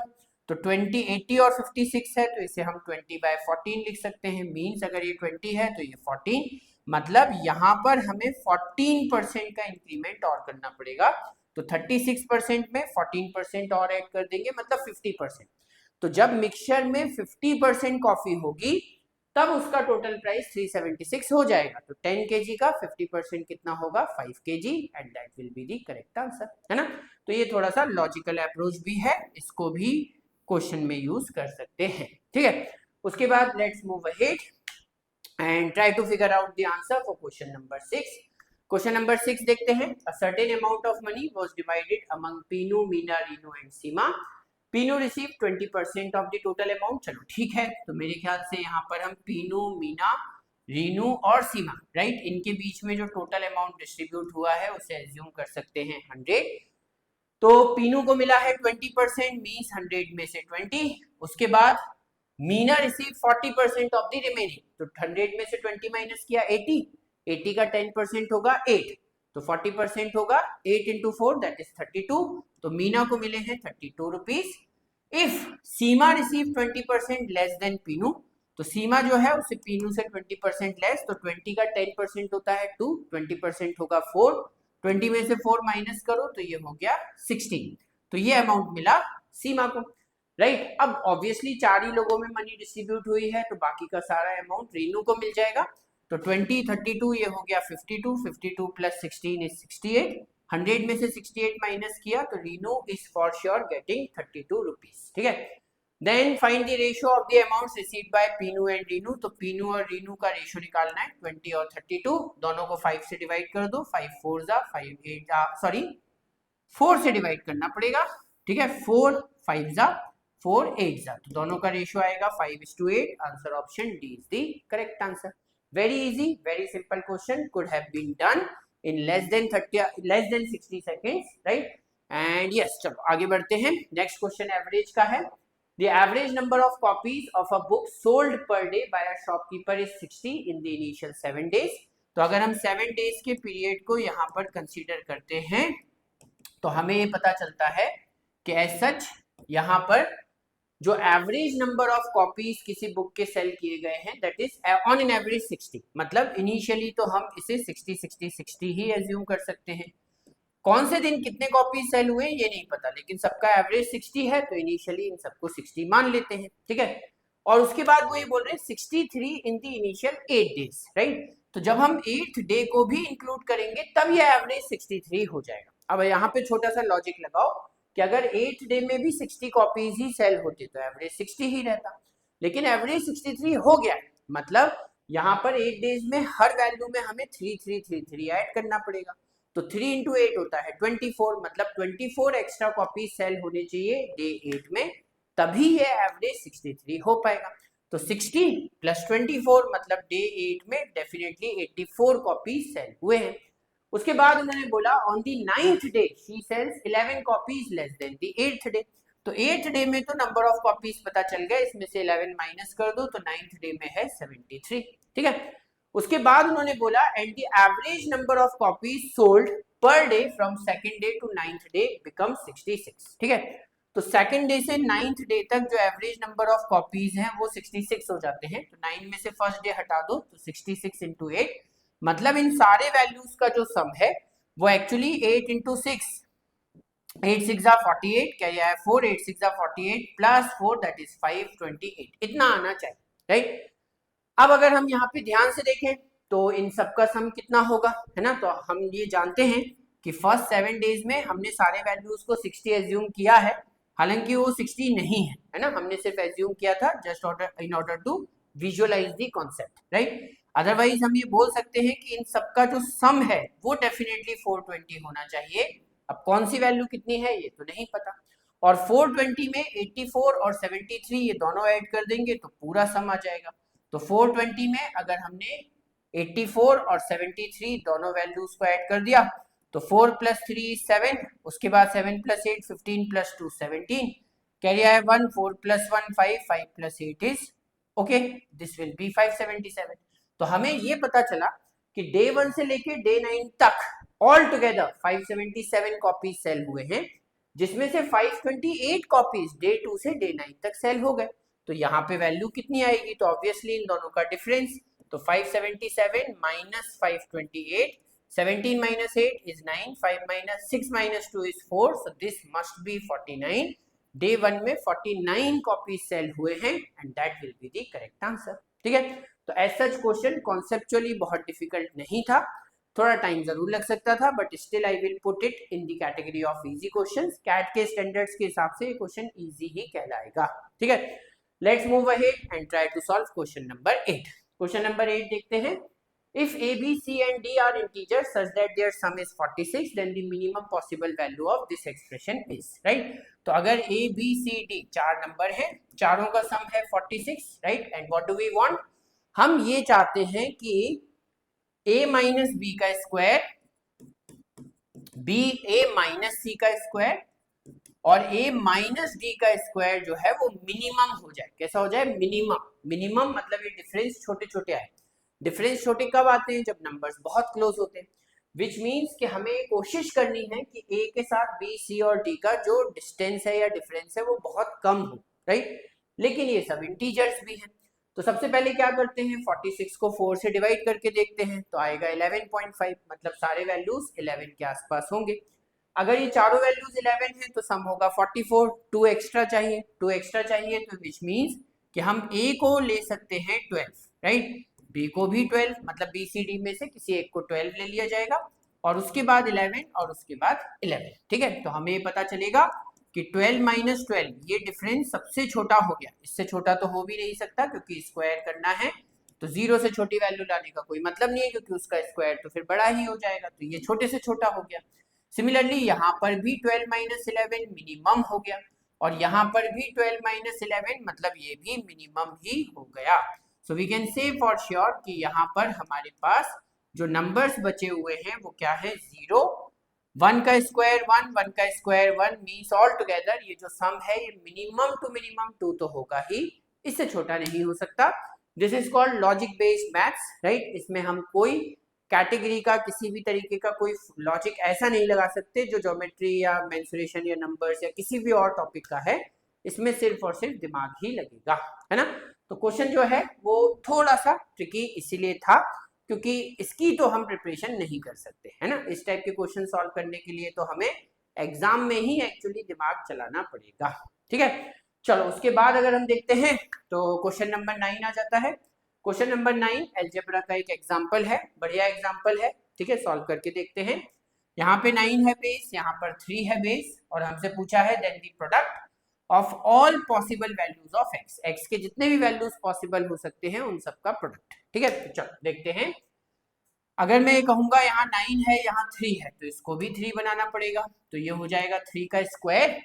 तो 20, 80 और 56 है, तो इसे हम 20/14 लिख सकते हैं। मीन्स अगर ये 20 है तो ये 14, मतलब यहाँ पर हमें 14% का इंक्रीमेंट और करना पड़ेगा। तो 36% में 14% और ऐड कर देंगे, मतलब 50%। तो जब मिक्सचर में 50% कॉफी होगी तब उसका टोटल प्राइस 376 हो जाएगा। तो 10 kg का 50% कितना होगा? 5 kg, and that will be the correct answer, है ना। तो ये थोड़ा सा लॉजिकल अप्रोच भी है, इसको भी क्वेश्चन में यूज कर सकते हैं। ठीक है, उसके बाद let's move ahead and try to figure out the answer for question number 6। Question number 6 देखते हैं। A certain amount of money was divided among Pinu, Meena, Rinu and Seema. Pinu receive 20% of the total amount. चलो ठीक है, तो मेरे ख्याल से यहाँ पर हम पीनू, मीना, रीनू और सीमा, राइट, इनके बीच में जो टोटल अमाउंट डिस्ट्रीब्यूट हुआ है उसे एज्यूम कर सकते हैं 100। तो पीनू को मिला है 20%, मीन्स 100 में से 20। उसके बाद Meena receive 40% of the remaining, तो 100 में से 20 माइनस किया 80, 80 का 10% होगा 8, तो 40% होगा 8 इंटू 4 दैट इज 32। तो मीना को मिले हैं 32 rupees. If Seema receive 20% less than Pinu, तो सीमा जो है उसे पीनू से 20% लेस, तो 20 का 10% होता है 2, 20% होगा 4, 20 में से 4 माइनस करो तो ये हो गया 16। तो ये अमाउंट मिला सीमा को, राइट। अब ऑब्वियसली 4 ही लोगों में मनी डिस्ट्रीब्यूट हुई है, तो बाकी का सारा अमाउंट रीनू को मिल जाएगा। तो 20, 32 ये हो गया 52, 52 प्लस 16 इज 68, 100 में से 68 माइनस किया तो Rinu is for sure getting 32 rupees. ठीक है, then find the ratio of the amounts received by Pinu and Rinu. तो पीनू और रीनू का रेशियो निकालना है, 20 और 32, दोनों को 5 से डिवाइड कर दो, 5 4 जा 5 8 जा, सॉरी 4 से डिवाइड करना पड़ेगा। ठीक है, 4 5 जा 4 8 जा, तो दोनों का रेशियो आएगा 5:8। Answer option D is the correct answer. Very easy, very simple question, could have been done in less than 60 seconds, right. And yes, चलो आगे बढ़ते हैं। नेक्स्ट क्वेश्चन एवरेज का है। The average number of copies of a book sold per day by a shopkeeper is 60 in the initial 7 days. तो अगर हम 7 days के पीरियड को यहाँ पर कंसीडर करते हैं तो हमें ये पता चलता है कि एज सच यहाँ पर जो एवरेज नंबर ऑफ कॉपीज किसी बुक के सेल किए गए हैं that is on an average 60, मतलब इनिशियली तो हम इसे 60 60 60 ही एज्यूम कर सकते हैं। कौन से दिन कितने कॉपी सेल हुए ये नहीं पता, लेकिन सबका एवरेज 60 है तो इनिशियली इन सबको 60 मान लेते हैं। ठीक है, और उसके बाद वो ये बोल रहे हैं 63 in the initial 8 days, right. तो जब हम 8th डे को भी इंक्लूड करेंगे तब ये एवरेज 63 हो जाएगा। अब यहाँ पे छोटा सा लॉजिक लगाओ कि अगर 8th डे में भी 60 कॉपीज ही सेल होती तो एवरेज 60 ही रहता, लेकिन एवरेज 63 हो गया, मतलब यहाँ पर 8 डेज में हर वैल्यू में हमें 3333 ऐड करना पड़ेगा। तो 3 इंटू 8 होता है 24, मतलब 24 एक्स्ट्रा कॉपी सेल होने चाहिए डे 8 में, तभी ये एवरेज 63 हो पाएगा। तो 60 प्लस 24 मतलब डे 8 में डेफिनेटली 84 कॉपी सेल हुए हैं। उसके बाद उन्होंने बोला on the 9th day she sales 11 copies less than the 8th day. तो 8th डे में तो नंबर ऑफ कॉपीज पता चल गया, इसमें से 11 माइनस कर दो तो 9th डे में है 73। ठीक है, उसके बाद उन्होंने बोला and the average number of copies sold per day from 2nd day to 9th day become 66। ठीक है, तो 2nd डे से 9th डे तक जो एवरेज नंबर ऑफ कॉपीज हैं वो 66 हो जाते हैं। तो 9 में से फर्स्ट डे हटा दो तो 66 इंटू 8, मतलब इन सारे वैल्यूज का जो सम है वो एक्चुअली 8 इंटू 6 8 6 जा 48, कैरी आया 4, 8 6 जा 48 प्लस 4 दैट इज 528, इतना आना चाहिए, राइट। अब अगर हम यहाँ पे ध्यान से देखें तो इन सबका सम कितना होगा, है ना। तो हम ये जानते हैं कि फर्स्ट 7 डेज में हमने सारे वैल्यूज को 60 एज्यूम किया है, हालांकि वो 60 नहीं है ना, हमने सिर्फ एज्यूम किया था just in order to visualise the concept, right. Otherwise हम ये बोल सकते हैं कि इन सबका जो सम है वो डेफिनेटली 420 होना चाहिए। अब कौन सी वैल्यू कितनी है ये तो नहीं पता, और 420 में 84 और 73 ये दोनों ऐड कर देंगे तो पूरा सम आ जाएगा। तो 420 में अगर हमने 84 और 73 दोनों वैल्यूज को ऐड कर दिया तो 4 + 3 = 7, उसके बाद 7 + 8 15 + 2 17, कैरी आया 1, 4 + 1 5, 5 + 8 is okay, this will B 577। तो हमें ये पता चला कि डे 1 से लेके डे 9 तक ऑल टुगेदर 577 कॉपीज सेल हुए हैं, जिसमें से 528 कॉपीज डे 2 से डे 9 तक सेल हो गए। तो यहाँ पे वैल्यू कितनी आएगी, तो ऑब्वियसली इन दोनों का डिफरेंस, तो 577 - 528, 17 - 8 is 9, 5 - 6 - 2 is 4, so this must be 49। Day 1 में 49 कॉपीज सेल हुए हैं and that will be the correct answer, ठीक है। तो एज सच क्वेश्चन कॉन्सेप्चुअली बहुत डिफिकल्ट नहीं था, थोड़ा टाइम जरूर लग सकता था, but still I will put it in the category of easy questions. CAT के स्टैंडर्ड्स के हिसाब से ये क्वेश्चन इजी ही कहलाएगा, ठीक है। Let's move ahead and try to solve question number 8। Question number 8 देखते हैं। If A, B, C and D are integers such that their sum is 46, then the minimum possible value of this expression is, right? तो अगर A, B, C, D चार number है, चारों का सम है 46, right? And what do we want? हम ये चाहते हैं कि A माइनस B का square, B A minus C का स्क्वायर और A माइनस D का स्क्वायर जो है वो मिनिमम हो जाए। कैसा हो जाए? मिनिमम। मिनिमम मतलब ये डिफरेंस छोटे छोटे आए। डिफरेंस छोटे कब आते हैं? जब नंबर्स बहुत क्लोज होते हैं, विच मीन्स कि हमें कोशिश करनी है कि A के साथ B, C और D का जो डिस्टेंस है या डिफरेंस है वो बहुत कम हो, राइट। लेकिन ये सब इंटीजर्स भी हैं, तो सबसे पहले क्या करते हैं, 46 को 4 से डिवाइड करके देखते हैं तो आएगा 11.5, मतलब सारे वैल्यूज 11 के आसपास होंगे। अगर ये चारों वैल्यूज 11 है तो सम होगा 44, 2 एक्स्ट्रा चाहिए, 2 एक्स्ट्रा चाहिए तो विच मीन्स कि हम A को ले सकते हैं 12, राइट, B को भी 12, मतलब B C D में से किसी एक को 12 ले लिया जाएगा और उसके बाद 11 और उसके बाद 11, ठीक है। तो हमें पता चलेगा कि 12 - 12 ये डिफरेंस सबसे छोटा हो गया, इससे छोटा तो हो भी नहीं सकता क्योंकि स्क्वायर करना है तो 0 से छोटी वैल्यू लाने का कोई मतलब नहीं है क्योंकि उसका स्क्वायर तो फिर बड़ा ही हो जाएगा, तो ये छोटे से छोटा हो गया। सिमिलरली यहाँ पर भी 12 - 11 मिनिमम हो गया और यहाँ पर भी 12 - 11 मतलब ये भी मिनिमम ही हो गया। So we can say for sure कि यहाँ पर हमारे पास जो नंबर्स बचे हुए हैं वो क्या है, 0, 1 का स्क्वायर 1, 1 का स्क्वायर 1, मीन्स ऑल टुगेदर ये जो सम है ये मिनिमम टू मिनिमम 2 तो होगा ही, इससे छोटा नहीं हो सकता। This is called logic based maths, right. इसमें हम कोई कैटेगरी का किसी भी तरीके का कोई लॉजिक ऐसा नहीं लगा सकते जो ज्योमेट्री या मेंसुरेशन या नंबर्स या किसी भी और टॉपिक का है, इसमें सिर्फ और सिर्फ दिमाग ही लगेगा, है ना। तो क्वेश्चन जो है वो थोड़ा सा ट्रिकी इसीलिए था क्योंकि इसकी तो हम प्रिपरेशन नहीं कर सकते, है ना। इस टाइप के क्वेश्चन सॉल्व करने के लिए तो हमें एग्जाम में ही एक्चुअली दिमाग चलाना पड़ेगा, ठीक है। चलो उसके बाद अगर हम देखते हैं तो क्वेश्चन नंबर 9 आ जाता है। क्वेश्चन नंबर 9 अलजेब्रा का एक एग्जाम्पल है, बढ़िया एग्जाम्पल है, ठीक है। सॉल्व करके देखते हैं। यहाँ पे 9 है बेस, यहाँ पर 3 है बेस और हमसे पूछा है then the product of all possible values of X, X के जितने भी वैल्यूज पॉसिबल हो सकते हैं उन सबका प्रोडक्ट, ठीक है। तो चलो देखते हैं। अगर मैं कहूंगा यहाँ 9 है यहाँ 3 है तो इसको भी 3 बनाना पड़ेगा, तो ये हो जाएगा 3 का स्क्वायर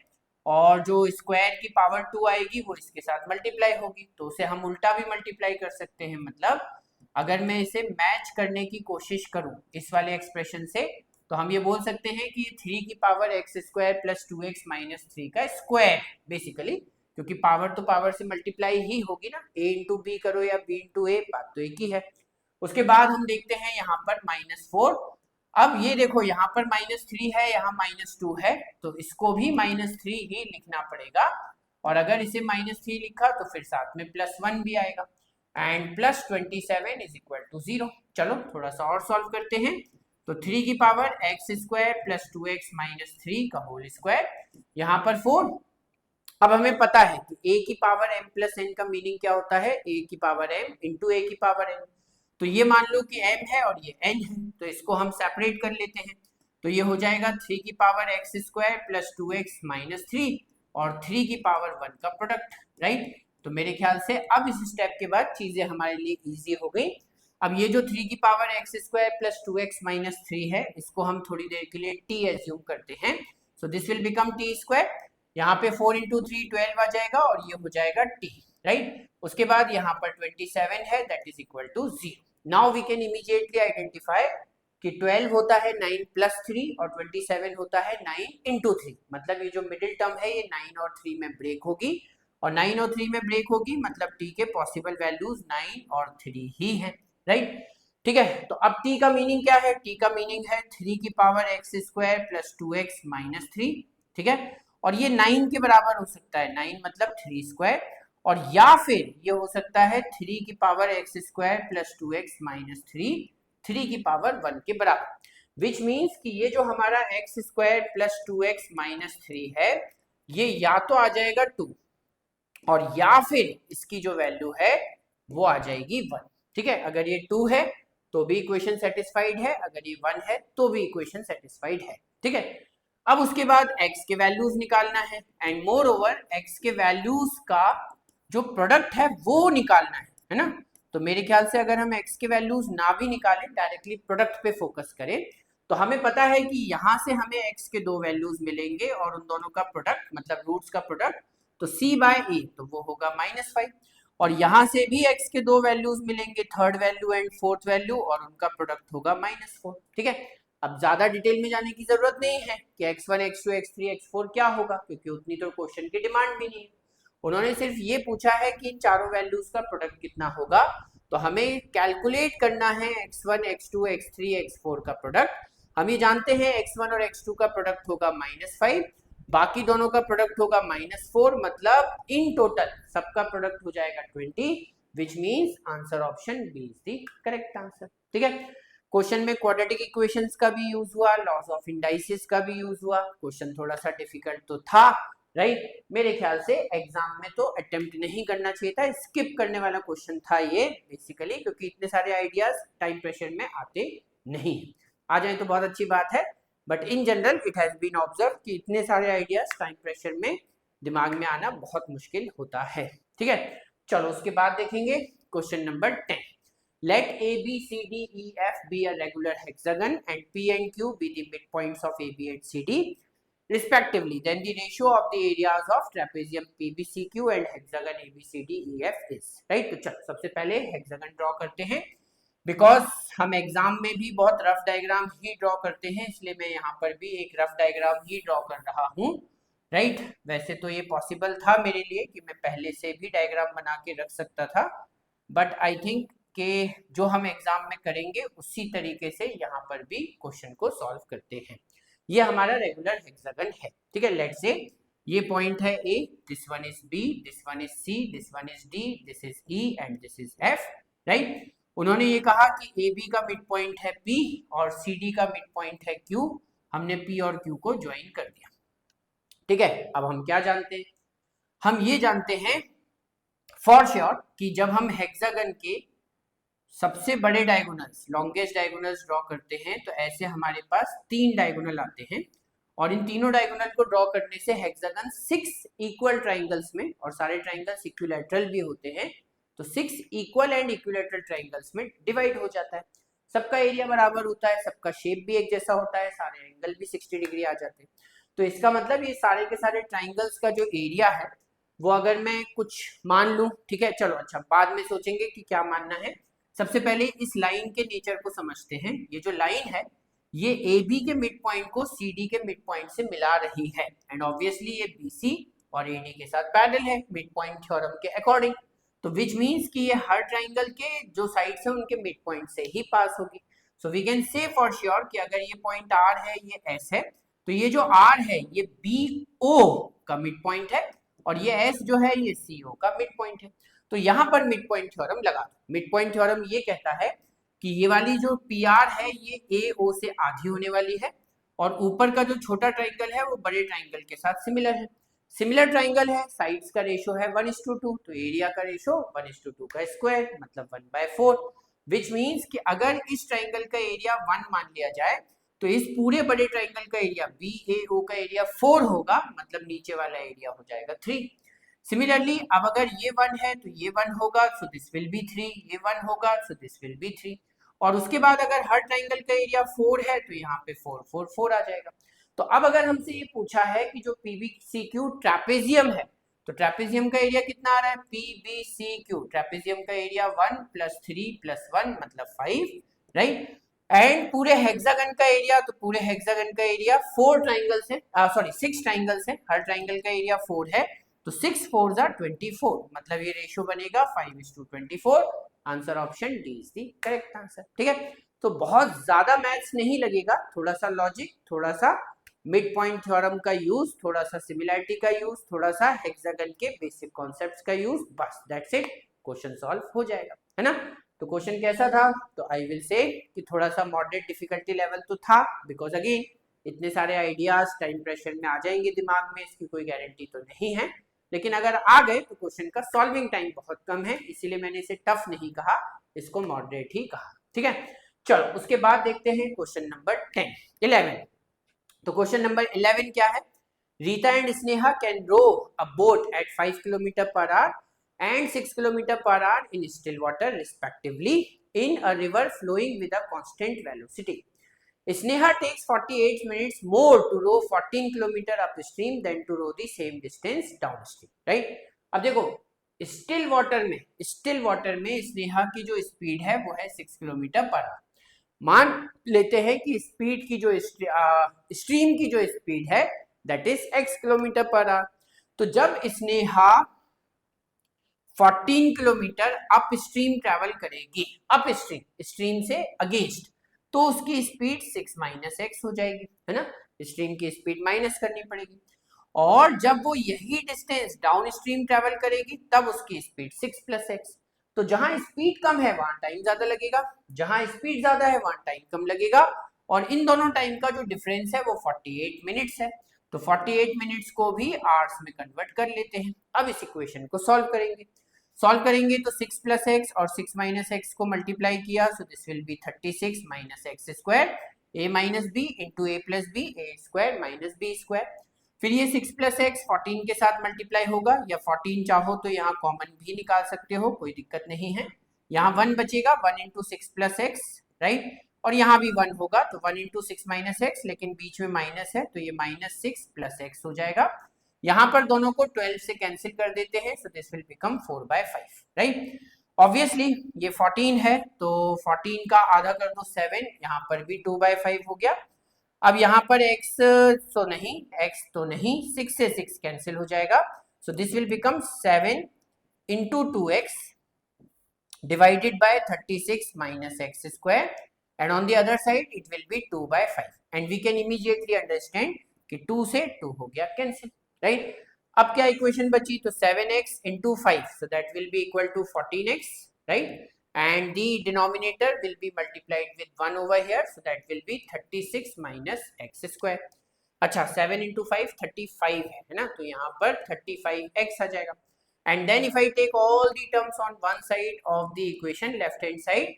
और जो स्क्वायर की पावर 2 आएगी वो इसके साथ मल्टीप्लाई होगी, तो उसे हम उल्टा भी मल्टीप्लाई कर सकते हैं। मतलब अगर मैं इसे मैच करने की कोशिश करूं इस वाले एक्सप्रेशन से तो हम ये बोल सकते हैं कि 3 की power x square plus 2x minus 3 का स्क्वायर बेसिकली, क्योंकि पावर तो पावर से मल्टीप्लाई ही होगी ना, a इंटू बी करो या b इंटू ए, बात तो एक ही है। उसके बाद हम देखते हैं यहाँ पर -4, अब ये देखो यहाँ पर -3 है यहाँ -2 है तो इसको भी -3 ही लिखना पड़ेगा और अगर इसे -3 लिखा तो फिर साथ में +1 भी आएगा एंड +27 = 0। चलो थोड़ा सा और सॉल्व करते हैं। तो 3 की power x square plus 2x minus 3 का होल स्क्वायर, यहाँ पर 4। अब हमें पता है कि a की पावर m प्लस n का मीनिंग क्या होता है, a की पावर m इंटू a की पावर n। तो ये मान लो कि m है और ये n है, तो इसको हम सेपरेट कर लेते हैं। तो ये हो जाएगा 3 की power x square plus 2x minus 3 और 3 की पावर 1 का प्रोडक्ट, राइट। तो मेरे ख्याल से अब इस स्टेप के बाद चीजें हमारे लिए इजी हो गई। अब ये जो 3 की power x square plus 2x minus 3 है, इसको हम थोड़ी देर के लिए t एज्यूम करते हैं। सो this will become t square, यहाँ पे 4 इंटू 3 12 आ जाएगा और ये हो जाएगा t, राइट। उसके बाद यहाँ पर 27 है, that is equal to 0। Now we can immediately identify कि 12 होता है 9 प्लस 3 और 27 होता है 9 इंटू 3। मतलब ये जो मिडिल टर्म है ये 9 और 3 में ब्रेक होगी, और 9 और 3 में ब्रेक होगी मतलब t के पॉसिबल वैल्यूज 9 और 3 ही हैं, राइट। ठीक है, तो अब t का मीनिंग क्या है, t का मीनिंग है 3 की power x square plus 2x minus 3, ठीक है। और ये 9 के बराबर हो सकता है, 9 मतलब 3 स्क्वायर, और या फिर ये हो सकता है 3 की power x square plus 2x minus 3 की पावर 1 के बराबर, विच मीन्स कि ये जो हमारा x square plus 2x minus 3 है, ये या तो आ जाएगा 2 और या फिर इसकी जो वैल्यू है वो आ जाएगी 1, ठीक है। अगर ये 2 है तो भी इक्वेशन सेटिस्फाइड है, अगर ये 1 है तो भी इक्वेशन सेटिस्फाइड है, ठीक है। अब उसके बाद x के वैल्यूज निकालना है, एंड मोर ओवर x के वैल्यूज का जो प्रोडक्ट है वो निकालना है ना। तो मेरे ख्याल से अगर हम x के वैल्यूज ना भी निकालें, डायरेक्टली प्रोडक्ट पे फोकस करें, तो हमें पता है कि यहाँ से हमें x के दो वैल्यूज मिलेंगे और उन दोनों का प्रोडक्ट मतलब रूट्स का प्रोडक्ट, तो c बाय a तो वो होगा -5, और यहाँ से भी x के दो वैल्यूज मिलेंगे, third value and fourth value, और उनका प्रोडक्ट होगा -4, ठीक है। अब ज्यादा डिटेल में जाने की जरूरत नहीं है कि x1 x2 x3 x4 क्या होगा, क्योंकि उतनी तो क्वेश्चन की डिमांड भी नहीं है। उन्होंने सिर्फ ये पूछा है कि इन चारों वैल्यूज का प्रोडक्ट कितना होगा, तो हमें कैलकुलेट करना है x1 x2 x3 x4 का प्रोडक्ट। हम ये जानते हैं x1 और x2 का प्रोडक्ट होगा -5, बाकी दोनों का प्रोडक्ट होगा -4, मतलब इन टोटल सबका प्रोडक्ट हो जाएगा 20, which means answer option B is the correct answer, ठीक है। क्वेश्चन में क्वाड्रेटिक इक्वेशंस का भी यूज हुआ, लॉस ऑफ इंडाइसिस का भी यूज हुआ। क्वेश्चन थोड़ा सा डिफिकल्ट तो था, राइट। मेरे ख्याल से एग्जाम में तो अटेम्प्ट नहीं करना चाहिए था, स्किप करने वाला क्वेश्चन था ये बेसिकली, क्योंकि इतने सारे आइडियाज टाइम प्रेशर में आते नहीं है। आ जाए तो बहुत अच्छी बात है, but in general it has been observe कि इतने सारे आइडियाज टाइम प्रेशर में दिमाग में आना बहुत मुश्किल होता है, ठीक है। चलो उसके बाद देखेंगे question number 10। Let A, B, C, D, E, F be a regular hexagon and P and Q be the midpoints of AB and CD respectively. Then the ratio of the areas of trapezium PBCQ and hexagon ABCDEF is. Right? तो चलो सबसे पहले hexagon draw करते हैं, because हम exam में भी बहुत रफ डायग्राम ही ड्रॉ करते हैं, इसलिए मैं यहाँ पर भी एक रफ डायग्राम ही ड्रॉ कर रहा हूँ, राइट। वैसे तो ये पॉसिबल था मेरे लिए कि मैं पहले से भी डायग्राम बना के रख सकता था, बट आई थिंक कि जो हम एग्जाम में करेंगे उसी तरीके से यहाँ पर भी क्वेश्चन को सॉल्व करते हैं। ये हमारा रेगुलर हेक्सागन है, ठीक है। लेट्स से ये पॉइंट है A, this one is B, this one is C, this one is D, this is E and this is F, right. उन्होंने ये कहा कि AB का मिड पॉइंट है P और CD का मिड पॉइंट है Q। हमने P और Q को ज्वाइन कर दिया, ठीक है। अब हम क्या जानते हैं, हम ये जानते हैं फॉर श्योर कि जब हम हेक्सागन के सबसे बड़े डायगोनल्स, लॉन्गेस्ट डायगोनल्स ड्रॉ करते हैं, तो ऐसे हमारे पास 3 डायगोनल आते हैं, और इन तीनों डायगोनल को ड्रॉ करने से हेक्सागन 6 इक्वल ट्राइंगल्स में, और सारे ट्राइंगल्स इक्विलैटरल भी होते हैं, तो 6 इक्वल एंड इक्विलैटरल ट्राइंगल्स में डिवाइड हो जाता है। सबका एरिया बराबर होता है, सबका शेप भी एक जैसा होता है, सारे एंगल भी 60 डिग्री आ जाते हैं। तो इसका मतलब ये सारे के सारे ट्राइंगल्स का जो एरिया है वो अगर मैं कुछ मान लूं, ठीक है, चलो अच्छा बाद में सोचेंगे कि क्या मानना है। सबसे पहले इस लाइन के नेचर को समझते हैं। ये जो लाइन है ये AB के मिड पॉइंट को CD के मिड पॉइंट से मिला रही है, एंड ऑब्वियसली ये BC और AD के साथ पैरेलल है मिड पॉइंट थ्योरम के अकॉर्डिंग, तो विच मीन्स कि ये हर ट्राइंगल के जो साइड्स है उनके मिड पॉइंट से ही पास होगी। So we can say for sure कि अगर ये पॉइंट R है, ये S है, तो ये जो R है ये BO का मिड पॉइंट है, और ये S जो है ये CO का मिड पॉइंट है। तो यहाँ पर मिड पॉइंट थ्योरम लगा दो। मिड पॉइंट थ्योरम ये कहता है कि ये वाली जो पी आर है ये ए ओ से आधी होने वाली है और ऊपर का जो छोटा ट्राइंगल है वो बड़े ट्राइंगल के साथ सिमिलर है। सिमिलर ट्राइंगल है, साइड्स का रेशो है 1:2, तो एरिया का रेशो 1:2 का स्क्वायर मतलब 1/4, विच मीन्स कि अगर इस ट्राइंगल का एरिया 1 मान लिया जाए तो इस पूरे बड़े ट्राइंगल का एरिया बी ए ओ का एरिया 4 होगा, मतलब नीचे वाला एरिया हो जाएगा 3। सिमिलरली अब अगर ये 1 है तो ये 1 होगा, सो दिस विल बी 3, ये 1 होगा सो दिस विल बी 3, और उसके बाद अगर हर ट्राइंगल का एरिया 4 है तो यहाँ पे 4 4 4 आ जाएगा। तो अब अगर हमसे ये पूछा है कि जो पीबीसीक्यू ट्रेपेजियम है तो ट्रेपेजियम का एरिया कितना आ रहा है, पीबीसीक्यू ट्रेपेजियम का एरिया 1 + 3 + 1 मतलब 5, राइट। एंड पूरे हेक्सागन का एरिया, तो पूरे हेक्सागन का एरिया 4 ट्राइंगल्स है, सॉरी 6 ट्राइंगल्स है, हर ट्राइंगल का एरिया 4 है, तो 6 4 ज़ा 24, मतलब ये रेशियो बनेगा 5:24। Answer option D is the correct answer. ठीक है, तो बहुत ज्यादा मैथ्स नहीं लगेगा, थोड़ा सा लॉजिक, थोड़ा सा मिड पॉइंट थ्योरम का यूज, थोड़ा सा सिमिलैरिटी का यूज, थोड़ा सा हेक्सागन के बेसिक कॉन्सेप्ट्स का यूज, बस दैट्स इट, क्वेश्चन सॉल्व हो जाएगा, है ना। तो क्वेश्चन कैसा था, तो आई विल से कि थोड़ा सा मॉडरेट डिफिकल्टी लेवल तो था, बिकॉज अगेन इतने सारे आइडियाज टाइम प्रेशर में आ जाएंगे दिमाग में, इसकी कोई गारंटी तो नहीं है, लेकिन अगर आ गए तो क्वेश्चन का सॉल्विंग टाइम बहुत कम है, इसीलिए मैंने इसे टफ नहीं कहा, इसको मॉडरेट ही कहा। ठीक है, चलो उसके बाद देखते हैं क्वेश्चन नंबर 11। तो क्वेश्चन नंबर 11 क्या है, Rita and Sneha can row a boat at 5 km/h and 6 km/h in still water respectively in a river flowing with a constant velocity. Sneha takes 48 minutes more to row 14 km upstream than to row the same distance downstream, right? अब देखो still water में स्नेहा की जो speed है वो है 6 km/h। मान लेते हैं कि स्पीड की जो स्ट्रीम की जो स्पीड है दैट इज x km/h। तो जब Sneha 14 kilometre up stream travel करेगी, अप स्ट्रीम से अगेंस्ट, तो उसकी स्पीड 6 - x हो जाएगी, है ना, स्ट्रीम की स्पीड माइनस करनी पड़ेगी। और जब वो यही डिस्टेंस डाउन स्ट्रीम ट्रेवल करेगी तब उसकी स्पीड 6 + x। तो जहां स्पीड कम है वहां टाइम ज्यादा लगेगा, जहां स्पीड ज्यादा है वहां टाइम कम लगेगा, और इन दोनों टाइम का जो डिफरेंस है वो 48 मिनट्स है। तो 48 मिनट्स को भी आवर्स में कन्वर्ट कर लेते हैं। अब इस इक्वेशन को सॉल्व करेंगे तो 6 + x और 6 - x को मल्टीप्लाई किया, सो this will B 36 - x², a - b into a + b, a² - b²। फिर ये 6 + x 14 के साथ मल्टीप्लाई होगा, या 14 चाहो तो यहाँ कॉमन भी निकाल सकते हो, कोई दिक्कत नहीं है। यहाँ 1 बचेगा, 1 × 6 + x, राइट, और यहाँ भी 1 होगा, तो 1 × 6 - x, लेकिन बीच में माइनस है तो ये -6 + x हो जाएगा। यहाँ पर दोनों को 12 से कैंसिल कर देते हैं, सो this will become 4/5, right. Obviously ये 14 है तो 14 का आधा कर दो 7, यहाँ पर भी 2/5 हो गया। अब यहाँ पर x तो नहीं 6 से 6 कैंसिल हो जाएगा, सो this will become 7 × 2x divided by 36 - x², and on the other side it will be 2/5, and we can immediately understand कि 2 से 2 हो गया कैंसिल, राइट। अब क्या इक्वेशन बची, तो 7x × 5, so that will be equal to 14x, right, and the denominator will be multiplied with 1 over here, so that will be 36 - x²। अच्छा 7 × 5 35 है ना, तो यहाँ पर 35x आ जाएगा। And then if I take all the terms on one side of the equation, left hand side,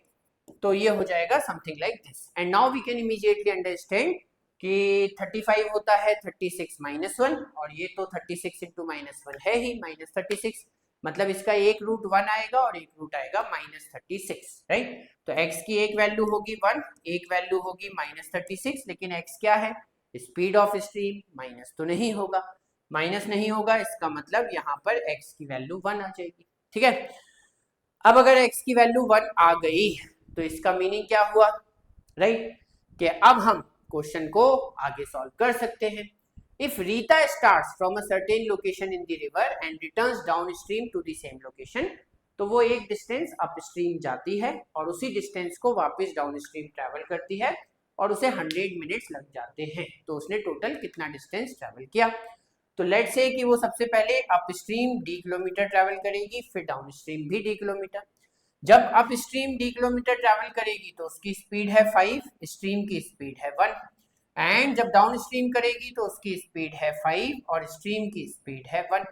तो ये हो जाएगा something like this, and now we can immediately understand कि 35 होता है 36 - 1, और ये तो 36 × -1 है ही, -36, मतलब इसका एक रूट 1 आएगा और एक रूट आएगा -36, राइट। तो x की एक वैल्यू होगी 1, एक वैल्यू होगी -36, लेकिन x क्या है, स्पीड ऑफ स्ट्रीम, माइनस तो नहीं होगा, इसका मतलब यहाँ पर x की वैल्यू 1 आ जाएगी। ठीक है, अब अगर x की वैल्यू 1 आ गई तो इसका मीनिंग क्या हुआ, राइट, कि अब हम क्वेश्चन को आगे सॉल्व कर सकते हैं। If Rita starts from a certain location in the river and returns downstream to the same location, तो वो एक डिस्टेंस अप स्ट्रीम जाती है और उसी डिस्टेंस को वापस डाउन स्ट्रीम ट्रेवल करती है और उसे 100 मिनट्स लग जाते हैं, तो उसने टोटल कितना डिस्टेंस ट्रेवल किया। तो लेट से कि वो सबसे पहले up stream d kilometre travel करेगी, फिर डाउन स्ट्रीम भी d किलोमीटर। जब up stream D kilometre travel करेगी तो उसकी स्पीड है 5, स्ट्रीम की स्पीड है 1, एंड जब डाउन स्ट्रीम करेगी तो उसकी स्पीड है 5 और स्ट्रीम की स्पीड है 1,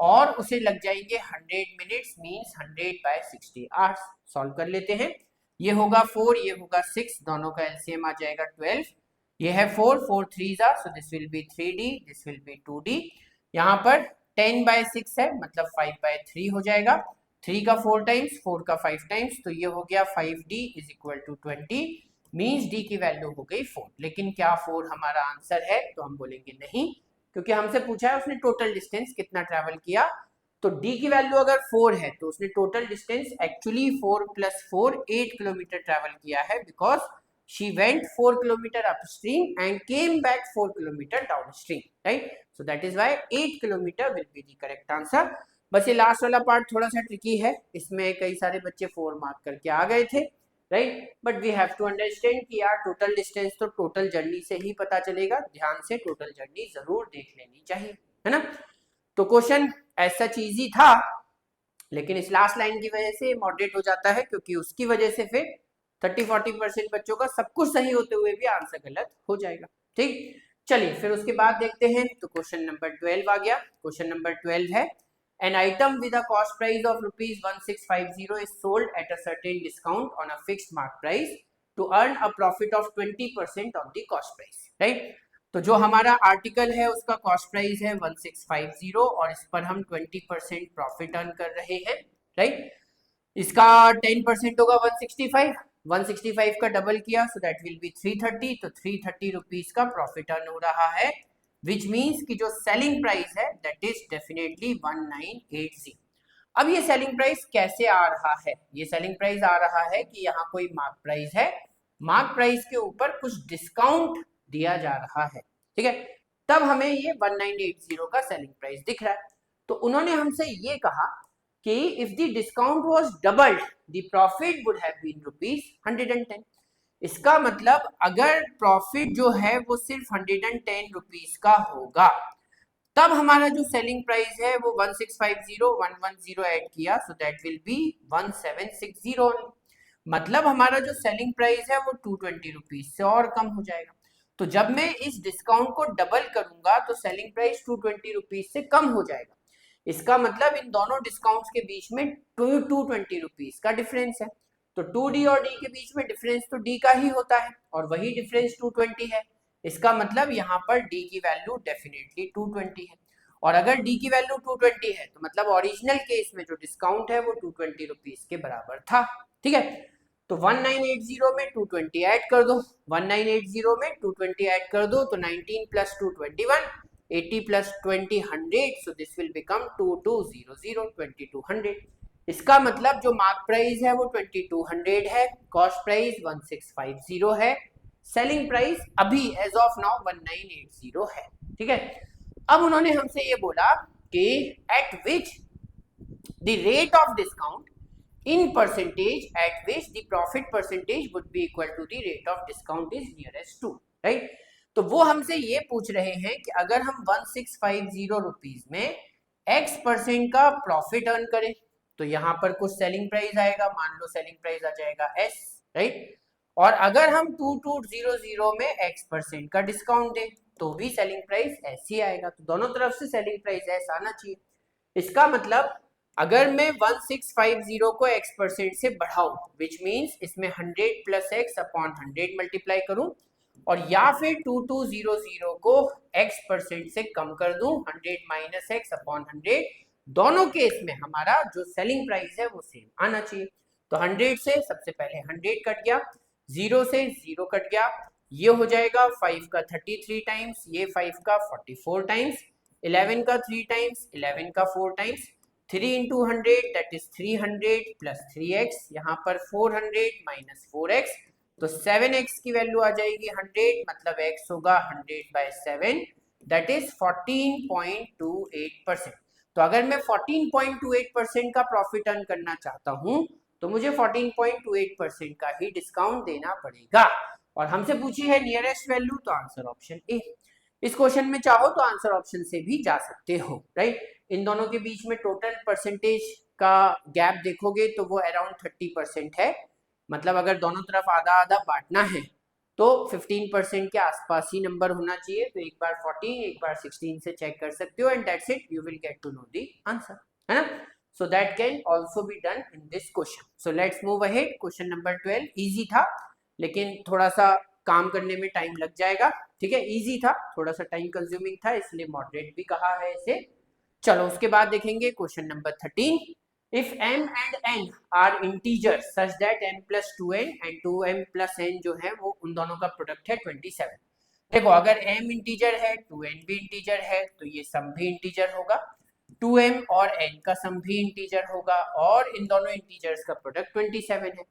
और उसे लग जाएंगे 100 मिनट्स, मींस 100/60 आवर्स। सॉल्व कर लेते हैं। ये होगा 4, ये होगा 6, दोनों का एलसीएम आ जाएगा 12। ये है 4, 4 3s are, so this will be 3d, this will be 2d। यहाँ पर 10/6 है, मतलब 5/3 हो जाएगा। 3 का 4 टाइम्स, 4 का 5 टाइम्स, तो ये हो गया 5d is equal to 20, means d की वैल्यू हो गई 4। लेकिन क्या 4 हमारा आंसर है? तो हम बोलेंगे नहीं, क्योंकि हमसे पूछा है उसने टोटल डिस्टेंस कितना ट्रैवल किया। तो d की वैल्यू अगर 4 है तो उसने total distance actually 4 + 4 8 kilometre travel किया है, because she went 4 kilometer upstream and came back 4 kilometer downstream, right? So that is why 8 kilometer will be the correct answer। बस ये लास्ट वाला पार्ट थोड़ा सा ट्रिकी है, इसमें कई सारे बच्चे 4 मार्क करके आ गए थे, right? But we have to understand कि यार टोटल डिस्टेंस तो टोटल जर्नी से ही पता चलेगा, ध्यान से टोटल जर्नी जरूर देख लेनी चाहिए, है ना? तो क्वेश्चन ऐसा चीज ही था, लेकिन इस लास्ट लाइन की वजह से मॉडरेट हो जाता है, क्योंकि उसकी वजह से फिर 30-40% बच्चों का सब कुछ सही होते हुए भी आंसर गलत हो जाएगा। ठीक, चलिए फिर उसके बाद देखते हैं। तो क्वेश्चन नंबर 12 आ गया। क्वेश्चन नंबर 12 है, an item with a cost price of ₹1650 is sold at a certain discount on a fixed mark price to earn a profit of 20% of the cost price, right? तो जो हमारा article है उसका cost price है 1650 और इस पर हम 20% प्रॉफिट अर्न कर रहे हैं, राइट? इसका 10% होगा 165, 165 का डबल किया, सो दैट विल बी 330, तो 330 रुपीज का प्रॉफिट अर्न हो रहा है, विच मीन्स कि जो सेलिंग प्राइस है दैट इज डेफिनेटली 1980। अब ये सेलिंग प्राइस कैसे आ रहा है? ये सेलिंग प्राइस आ रहा है कि यहाँ कोई मार्क प्राइस है, मार्क प्राइस के ऊपर कुछ डिस्काउंट दिया जा रहा है, ठीक है? तब हमें ये 1980 का सेलिंग प्राइस दिख रहा है। तो उन्होंने हमसे ये कहा कि if the discount was doubled, the profit would have been ₹110। इसका मतलब अगर प्रॉफिट जो है वो सिर्फ 110 रुपीज का होगा, तब हमारा जो सेलिंग प्राइस है वो 1650 110 ऐड किया, सो दैट विल बी 1760। मतलब हमारा जो सेलिंग प्राइस है वो 220 रुपीज से और कम हो जाएगा। तो जब मैं इस डिस्काउंट को डबल करूंगा तो सेलिंग प्राइस 220 रुपीज से कम हो जाएगा। इसका मतलब इन दोनों डिस्काउंट्स के बीच में 220 रुपीज का डिफरेंस है। तो 2D और D के बीच में डिफरेंस तो D का ही होता है, और वही डिफरेंस 220 है। इसका मतलब यहाँ पर D की वैल्यू डेफिनेटली 220 है, और अगर D की वैल्यू 220 है तो मतलब ओरिजिनल केस में जो डिस्काउंट है वो 220 रुपीज के बराबर था, ठीक है? तो 1980 में 220 ऐड कर दो, 1980 में 220 ऐड कर दो, तो 19 + 2 21, 80 + 20 100, so this will become 2200 2200। इसका मतलब जो मार्क प्राइस है वो 2200 है, कॉस्ट प्राइस 1650 है, सेलिंग प्राइस अभी एज ऑफ नाउ 1980 है, ठीक है? अब उन्होंने हमसे ये बोला कि eight which the rate of discount in percentage at which the profit percentage would be equal to the rate of discount is nearest to, right? तो वो हमसे ये पूछ रहे हैं कि अगर हम 1650 रुपीज में x% का प्रॉफिट अर्न करें तो यहाँ पर कुछ सेलिंग प्राइस आएगा, मान लो सेलिंग प्राइस आ जाएगा s, राइट? और अगर हम 2200 में x% का डिस्काउंट दें तो भी सेलिंग प्राइस s ही आएगा। तो दोनों तरफ से सेलिंग प्राइस s आना चाहिए। इसका मतलब अगर मैं 1650 को x% से बढ़ाऊं, विच मीन्स इसमें 100 + x/100 मल्टीप्लाई करूं, और या फिर 2200 को x% से कम कर दूं, 100 - x/100, दोनों केस में हमारा जो सेलिंग प्राइस है वो सेम आना चाहिए। तो 100 से सबसे पहले 100 कट गया, 0 से 0 कट गया, ये हो जाएगा 5 का 33 टाइम्स, ये 5 का 44 टाइम्स, 11 का 3 टाइम्स, 11 का 4 टाइम्स, 3 × 100 दैट इज 300 + 3x, यहाँ पर 400 - 4x, तो 7x की वैल्यू आ जाएगी 100, मतलब x होगा 100/7 दैट इज 14.28%। तो अगर मैं 14.28% का प्रॉफिट अर्न करना चाहता हूँ तो मुझे 14.28% का ही डिस्काउंट देना पड़ेगा, और हमसे पूछी है नियरेस्ट वैल्यू, तो आंसर ऑप्शन ए। इस क्वेश्चन में चाहो तो आंसर ऑप्शन से भी जा सकते हो, राइट? इन दोनों के बीच में टोटल परसेंटेज का गैप देखोगे तो वो अराउंड 30% है, मतलब अगर दोनों तरफ आधा आधा बांटना है तो 15% के आसपास ही नंबर होना चाहिए। तो एक बार 14 एक बार 16 से चेक कर सकते हो and that's it, you will get to know the answer, है ना। So that can also be done in this question. So let's move ahead. Question number 12 easy था, लेकिन थोड़ा सा काम करने में टाइम लग जाएगा, ठीक है। इजी था, थोड़ा सा टाइम कंज्यूमिंग था, इसलिए मॉडरेट भी कहा है इसे। चलो उसके बाद देखेंगे question number 13। If m and n are integers such that m plus 2n and 2m plus n जो है वो उन दोनों का प्रोडक्ट है 27। देखो अगर m इंटीजर है 2n भी इंटीजर है तो ये सम भी इंटीजर होगा, 2m और n का सम भी इंटीजर होगा और इन दोनों इंटीजर्स का प्रोडक्ट 27 है।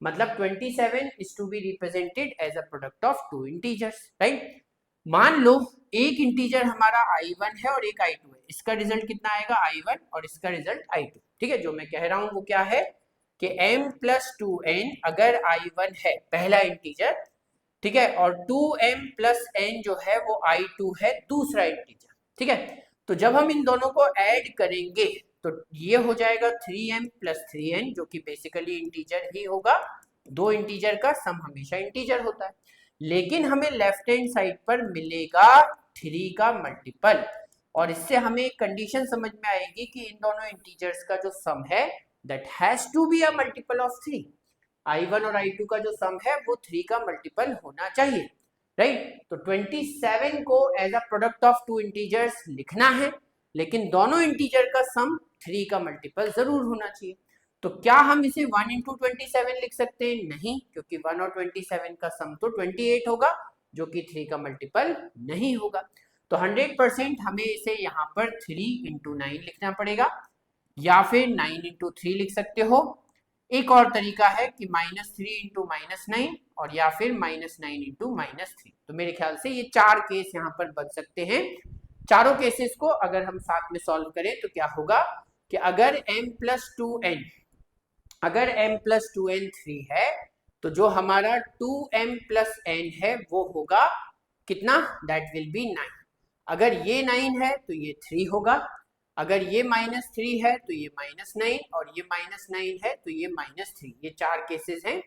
मतलब 27 is to be represented as a product of two integers, right. मान लो एक इंटीजर हमारा i1 है और एक i2 है, इसका रिजल्ट कितना आएगा i1 और इसका रिजल्ट i2, ठीक है। जो मैं कह रहा हूं वो क्या है कि m plus 2n अगर i1 है पहला इंटीजर, ठीक है, और 2m plus n जो है वो i2 है दूसरा इंटीजर, ठीक है। तो जब हम इन दोनों को ऐड करेंगे तो ये हो जाएगा 3m plus 3n जो कि बेसिकली इंटीजर ही होगा, दो इंटीजर का सम हमेशा इंटीजर होता है। लेकिन हमें लेफ्ट हैंड साइड पर मिलेगा 3 का मल्टीपल, और इससे हमें एक कंडीशन समझ में आएगी कि इन दोनों इंटीजर्स का जो सम है that has to be a multiple of 3। i1 और i2 का जो सम है वो 3 का मल्टीपल होना चाहिए, राइट। तो 27 को as a product of two integers लिखना है, लेकिन दोनों इंटीजर का सम 3 का मल्टीपल जरूर होना चाहिए। तो क्या हम इसे 1 इंटू 27 लिख सकते हैं? नहीं, क्योंकि 1 और 27 का सम तो 28 होगा जो कि 3 का मल्टीपल नहीं होगा। तो 100% हमें इसे यहाँ पर 3 इंटू 9 लिखना पड़ेगा, या फिर 9 इंटू 3 लिख सकते हो। एक और तरीका है कि -3 इंटू -9 और या फिर -9 इंटू -3। तो मेरे ख्याल से ये 4 केस यहाँ पर बन सकते हैं। चारों केसेस को अगर हम साथ में सॉल्व करें तो क्या होगा कि अगर m plus 2n अगर m plus 2n 3 है तो जो हमारा 2m plus n है वो होगा कितना, दैट विल बी 9। अगर ये 9 है तो ये 3 होगा, अगर ये -3 है तो ये -9 और ये -9 है तो ये -3। ये 4 केसेस हैं।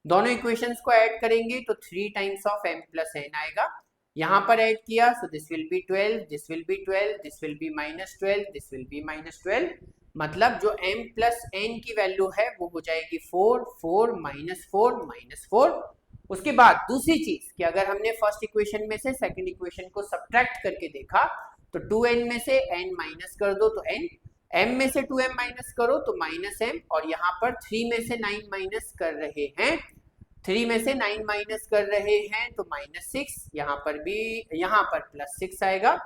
दोनों इक्वेशंस को ऐड करेंगे तो 3 times of m plus n आएगा। यहाँ पर ऐड किया सो this will B 12, this will B 12, this will B -12, this will B -12। मतलब जो m plus n की वैल्यू है वो हो जाएगी 4, 4, -4, -4। उसके बाद दूसरी चीज कि अगर हमने फर्स्ट इक्वेशन में से सेकंड इक्वेशन को सब्ट्रैक्ट करके देखा तो 2n में से n माइनस कर दो तो n, m में से 2m माइनस करो तो -m, और यहाँ पर 3 में से 9 माइनस कर रहे हैं, 3 में से 9 माइनस कर रहे हैं तो -6, यहाँ पर भी यहाँ पर +6 आएगा,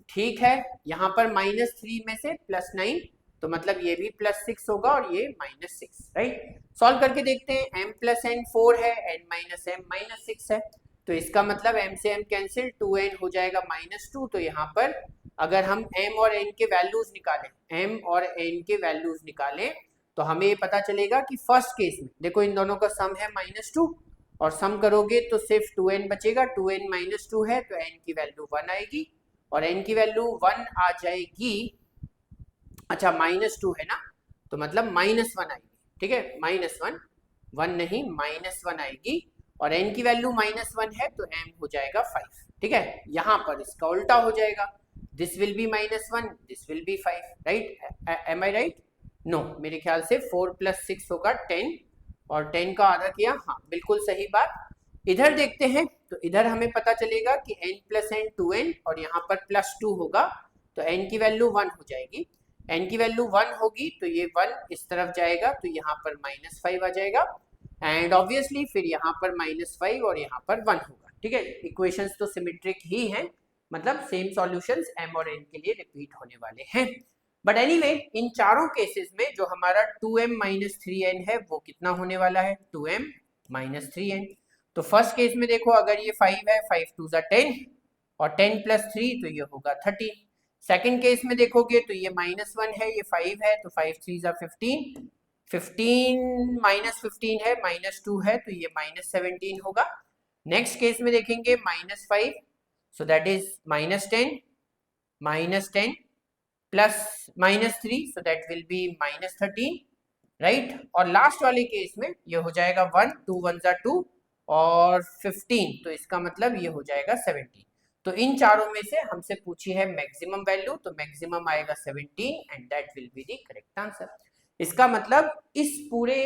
ठीक है। यहाँ पर -3 में से +9 तो मतलब ये भी +6 होगा और ये -6, राइट। सॉल्व करके देखते हैं। m plus n 4 है, n minus m -6 है, तो इसका मतलब m से m कैंसिल, 2n हो जाएगा -2। तो यहाँ पर अगर हम m और n के वैल्यूज निकालें, m और n के वैल्यूज निकालें तो हमें ये पता चलेगा कि फर्स्ट केस में देखो इन दोनों का सम है -2 और सम करोगे तो सिर्फ 2n बचेगा, 2n -2 है तो n की वैल्यू 1 आएगी और n की वैल्यू 1 आ जाएगी। अच्छा -2 है ना, तो मतलब -1 आएगी, ठीक है। -1, 1 नहीं -1 आएगी और n की वैल्यू -1 है तो m हो जाएगा 5, ठीक है। यहाँ पर इसका उल्टा हो जाएगा, this will be -1, this will be 5, right. Am I right? No, मेरे ख्याल से 4 + 6 होगा 10 और 10 का आधा किया, हाँ बिल्कुल सही बात। इधर देखते हैं तो इधर हमें पता चलेगा कि n plus n 2n और यहाँ पर +2 होगा तो n की वैल्यू 1 हो जाएगी। n की वैल्यू 1 होगी तो ये 1 इस तरफ जाएगा तो यहाँ पर -5 आ जाएगा एंड ऑब्वियसली फिर यहाँ पर -5 और यहाँ पर 1 होगा, ठीक है। इक्वेशंस तो सिमेट्रिक ही हैं, मतलब सेम सॉल्यूशंस m और n के लिए रिपीट होने वाले हैं। बट एनीवे इन चारों केसेस में जो हमारा 2m - 3n है वो कितना होने वाला है, 2m - 3n। तो फर्स्ट केस में देखो अगर ये 5 है, 5 2 = 10 और 10 + 3 तो ये होगा 13। सेकंड केस में देखोगे तो ये -1 है, ये 5 है तो 5 3 = 15, 15 -15 है, -2 है तो ये -17 होगा। नेक्स्ट केस में देखेंगे -5 सो that is -10, -10 plus -3, so that will B -13, right. और लास्ट वाले केस में ये हो जाएगा 1, 2 1 जा 2 और 15, तो इसका मतलब ये हो जाएगा 17। तो इन चारों में से हमसे पूछी है मैक्सिमम वैल्यू, तो मैक्सिमम आएगा 17 and that will be the correct answer. इसका मतलब इस पूरे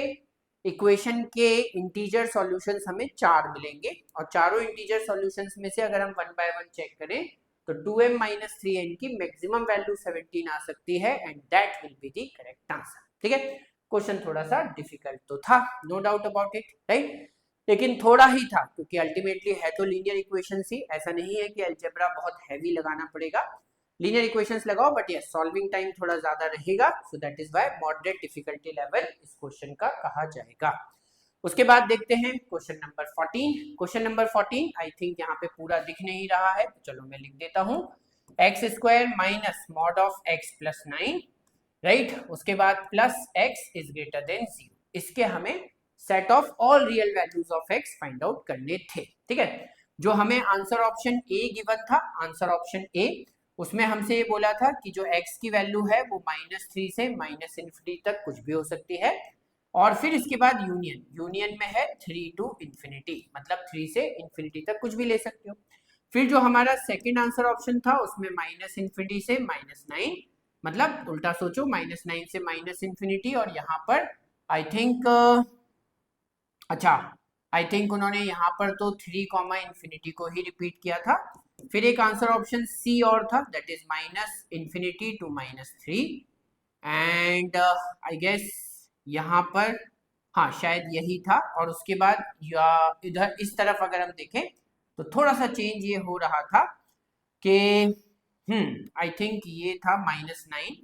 इक्वेशन के इंटीजर सॉल्यूशंस हमें 4 मिलेंगे, और चारों इंटीजर सॉल्यूशंस में से अगर हम 1 बाय 1 चेक करें तो 2m - 3n की मैक्सिमम वैल्यू 17 आ सकती है and that will be the correct answer. ठीक है, क्वेश्चन थोड़ा सा डिफिकल्ट तो था, no doubt about it, right, लेकिन थोड़ा ही था क्योंकि अल्टीमेटली है तो लीनियर इक्वेशंस ही, ऐसा नहीं है कि अलजेब्रा बहुत हैवी लगाना पड़ेगा, लीनियर इक्वेशंस लगाओ, बट यस सॉल्विंग टाइम थोड़ा ज्यादा रहेगा, सो that is why moderate difficulty level इस क्वेश्चन का कहा जाएगा। उसके बाद देखते हैं question number 14। Question number 14 I think यहाँ पे पूरा दिख नहीं रहा है, तो चलो मैं लिख देता हूँ, x square minus mod of x plus 9, right, उसके बाद plus x is greater than 0, इसके हमें set of all real values of x find out करने थे। ठीक है, जो हमें आंसर ऑप्शन ए गिवन था, आंसर ऑप्शन ए, उसमें हमसे ये बोला था कि जो x की वैल्यू है वो -3 से -∞ तक कुछ भी हो सकती है, और फिर इसके बाद यूनियन, यूनियन में है 3 to ∞, मतलब 3 से ∞ तक कुछ भी ले सकते हो। फिर जो हमारा सेकंड आंसर ऑप्शन था उसमें -∞ से -9, मतलब उल्टा सोचो, -9 से -∞, और यहाँ पर आई थिंक अच्छा, आई थिंक उन्होंने यहाँ पर तो 3, ∞ को ही रिपीट किया था। फिर एक आंसर ऑप्शन सी और था, that is -∞ to -3, and I guess यहाँ पर हाँ शायद यही था, और उसके बाद या इधर इस तरफ अगर हम देखें तो थोड़ा सा चेंज ये हो रहा था कि आई थिंक ये था -9,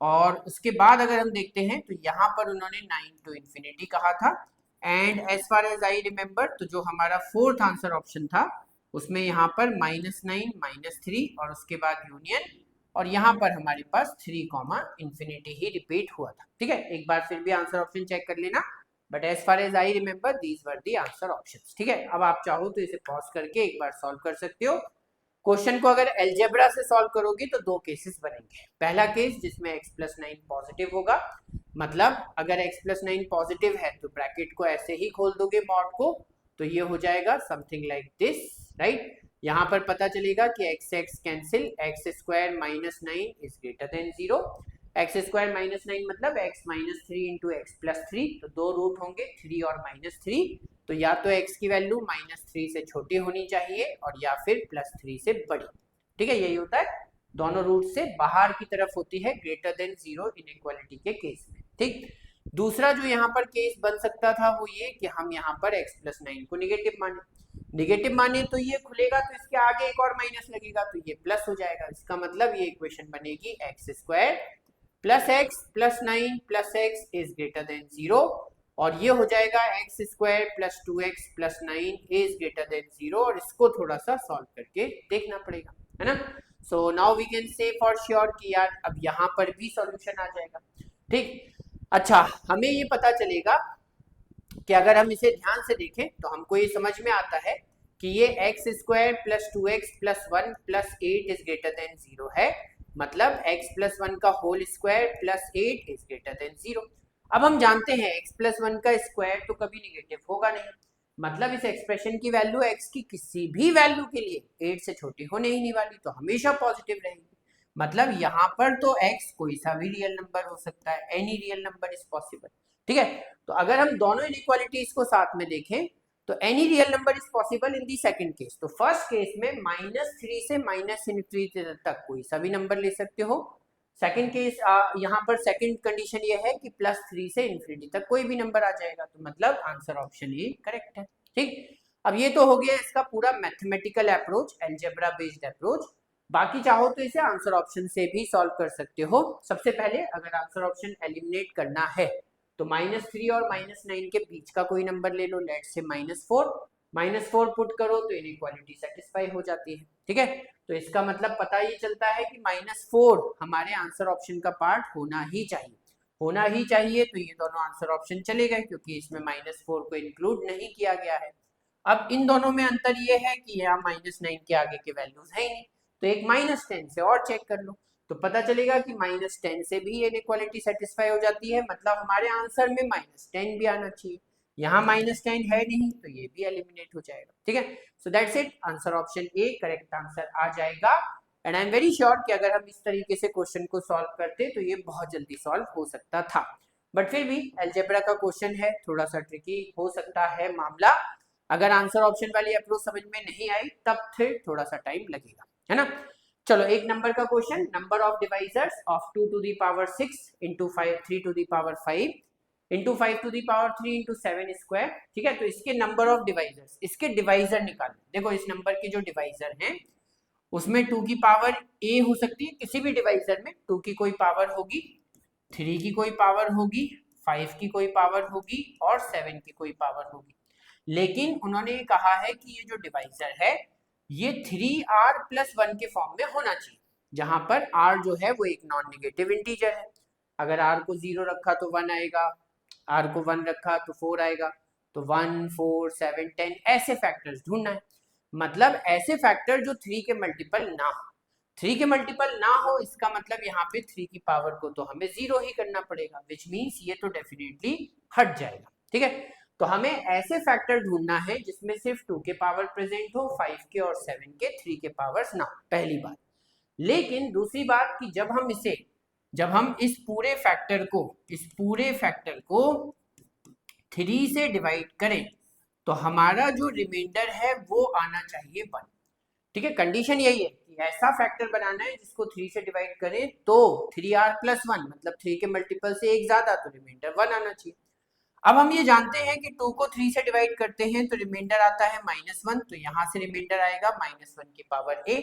और उसके बाद अगर हम देखते हैं तो यहाँ पर उन्होंने 9 to ∞ कहा था, and as far as I remember तो जो हमारा फोर्थ आंसर ऑप्शन था उसमें यहाँ पर -9 -3 और उसके बाद यूनियन, और यहाँ पर हमारे पास 3, ∞ ही रिपीट हुआ था। ठीक है, एक बार फिर भी आंसर ऑप्शन चेक कर लेना, but as far as I remember these were the answer options. ठीक है, अब आप चाहो तो इसे पॉज करके एक बार सॉल्व कर सकते हो। क्वेश्चन को अगर एल्जेब्रा से सॉल्व करोगे तो दो केसेस बनेंगे। पहला केस जिसमें x + 9 पॉजिटिव होगा, मतलब अगर x + 9 पॉजिटिव है तो ब्रैकेट को ऐसे ही खोल दोगे मॉड को, तो ये हो जाएगा समथिंग लाइक दिस, राइट। यहाँ पर पता चलेगा कि x cancel, x² - 9 is greater than 0, x² - 9 मतलब x - 3 × x + 3, तो दो रूट होंगे 3 और -3, तो या तो x की वैल्यू -3 से छोटी होनी चाहिए और या फिर +3 से बड़ी। ठीक है, यही होता है, दोनों रूट से बाहर की तरफ होती है ग्रेटर देन 0 इनइक्वालिटी के केस में। ठीक, दूसरा जो यहाँ पर केस बन सकता था वो ये कि हम यहाँ पर x + 9 को निगेटिव माने तो ये खुलेगा, तो इसके आगे एक और माइनस लगेगा तो ये प्लस हो जाएगा। इसका मतलब ये इक्वेशन बनेगी x² + x + 9 + x is greater than 0, और ये हो जाएगा x² + 2x + 9 is greater than 0, और इसको थोड़ा सा सॉल्व करके देखना पड़ेगा, है ना। So now we can say for sure कि यार अब यहाँ पर भी सॉल्यूशन आ जाएगा। ठीक, अच्छा, हमें ये पता चलेगा कि अगर हम इसे ध्यान से देखें तो हमको ये समझ में आता है कि ये x² + 2x + 1 + 8 is greater than 0 है, मतलब x + 1 का whole square + 8 is greater than 0। अब हम जानते हैं x + 1 का स्क्वायर तो कभी निगेटिव होगा नहीं, मतलब इस एक्सप्रेशन की वैल्यू x की किसी भी वैल्यू के लिए 8 से छोटी होने ही नहीं वाली, तो हमेशा पॉजिटिव रहेगी। मतलब यहाँ पर तो x कोई सा भी रियल नंबर हो सकता है, any real number is possible. ठीक है, तो अगर हम दोनों इनइक्वालिटीज को साथ में देखें तो any real number is possible in the second case. तो फर्स्ट केस में -3 से -∞ तक कोई सा भी नंबर ले सकते हो। सेकंड केस यहाँ पर सेकंड कंडीशन ये है कि +3 से ∞ तक कोई भी नंबर आ जाएगा, तो मतलब आंसर ऑप्शन ए करेक्ट है। ठीक, अब ये तो हो गया इसका पूरा mathematical approach, algebra based approach. बाकी चाहो तो इसे आंसर ऑप्शन से भी सॉल्व कर सकते हो। सबसे पहले अगर आंसर ऑप्शन एलिमिनेट करना है तो -3 और -9 के बीच का कोई नंबर ले लो, लेट्स से -4 पुट करो तो इनइक्वालिटी सेटिस्फाई हो जाती है। ठीक है, तो इसका मतलब पता ये चलता है कि -4 हमारे आंसर ऑप्शन का पार्ट होना ही चाहिए, तो ये दोनों आंसर ऑप्शन चले गए क्योंकि इसमें -4 को इंक्लूड नहीं किया गया है। अब इन दोनों में अंतर ये है कि यहाँ -9 के आगे के वैल्यूज है ही नहीं, तो एक -10 से और चेक कर लो, तो पता चलेगा कि -10 से भी ये इनइक्वालिटी सेटिस्फाई हो जाती है, मतलब हमारे आंसर में -10 भी आना चाहिए। यहाँ -10 है नहीं तो ये भी एलिमिनेट हो जाएगा। ठीक है, so that's it, answer option A correct answer आ जाएगा। And I am very sure कि अगर हम इस तरीके से क्वेश्चन को सॉल्व करते तो ये बहुत जल्दी सॉल्व हो सकता था, बट फिर भी अलजेब्रा का क्वेश्चन है, थोड़ा सा ट्रिकी हो सकता है मामला। अगर आंसर ऑप्शन वाली अप्रोच समझ में नहीं आई तब फिर थोड़ा सा टाइम लगेगा, है ना। चलो एक नंबर का question, number of divisors of 2 to the power 6 into 5 3 to the power 5 into 5 to the power 3 into 7 square. ठीक है, तो इसके नंबर ऑफ डिवाइजर्स, इसके डिवाइजर निकालना। देखो इस नंबर के जो डिवाइजर हैं उसमें 2 की पावर ए हो सकती है, किसी भी डिवाइजर में 2 की कोई पावर होगी, 3 की कोई पावर होगी, 5 की कोई पावर होगी और 7 की कोई पावर होगी। लेकिन उन्होंने कहा है कि ये जो डिवाइजर है ये 3r+1 के फॉर्म में होना चाहिए, जहां पर r जो है वो एक नॉन नेगेटिव इंटीजर है। अगर r को 0 रखा तो 1 आएगा, r को 1 रखा तो 4 आएगा, तो 1 4 7 10 ऐसे फैक्टर्स ढूंढना है। मतलब ऐसे फैक्टर जो 3 के मल्टीपल ना हो। 3 के मल्टीपल ना हो इसका मतलब यहाँ पे 3 की पावर को तो हमें 0 ही करना पड़ेगा, विच मीन्स ये तो डेफिनेटली हट जाएगा। ठीक है, तो हमें ऐसे फैक्टर ढूंढना है जिसमें सिर्फ 2 के पावर प्रेजेंट हो, 5 के और 7 के, 3 के पावर्स ना हो, पहली बात। लेकिन दूसरी बात कि जब हम इस पूरे फैक्टर को 3 से डिवाइड करें तो हमारा जो रिमाइंडर है वो आना चाहिए 1। ठीक है, कंडीशन यही है कि ऐसा फैक्टर बनाना है जिसको 3 से डिवाइड करें तो 3r+1 मतलब 3 के मल्टीपल से एक ज्यादा, तो रिमाइंडर 1 आना चाहिए। अब हम ये जानते हैं कि 2 को 3 से डिवाइड करते हैं तो रिमाइंडर आता है -1, तो यहाँ से रिमाइंडर आएगा -1 की पावर a,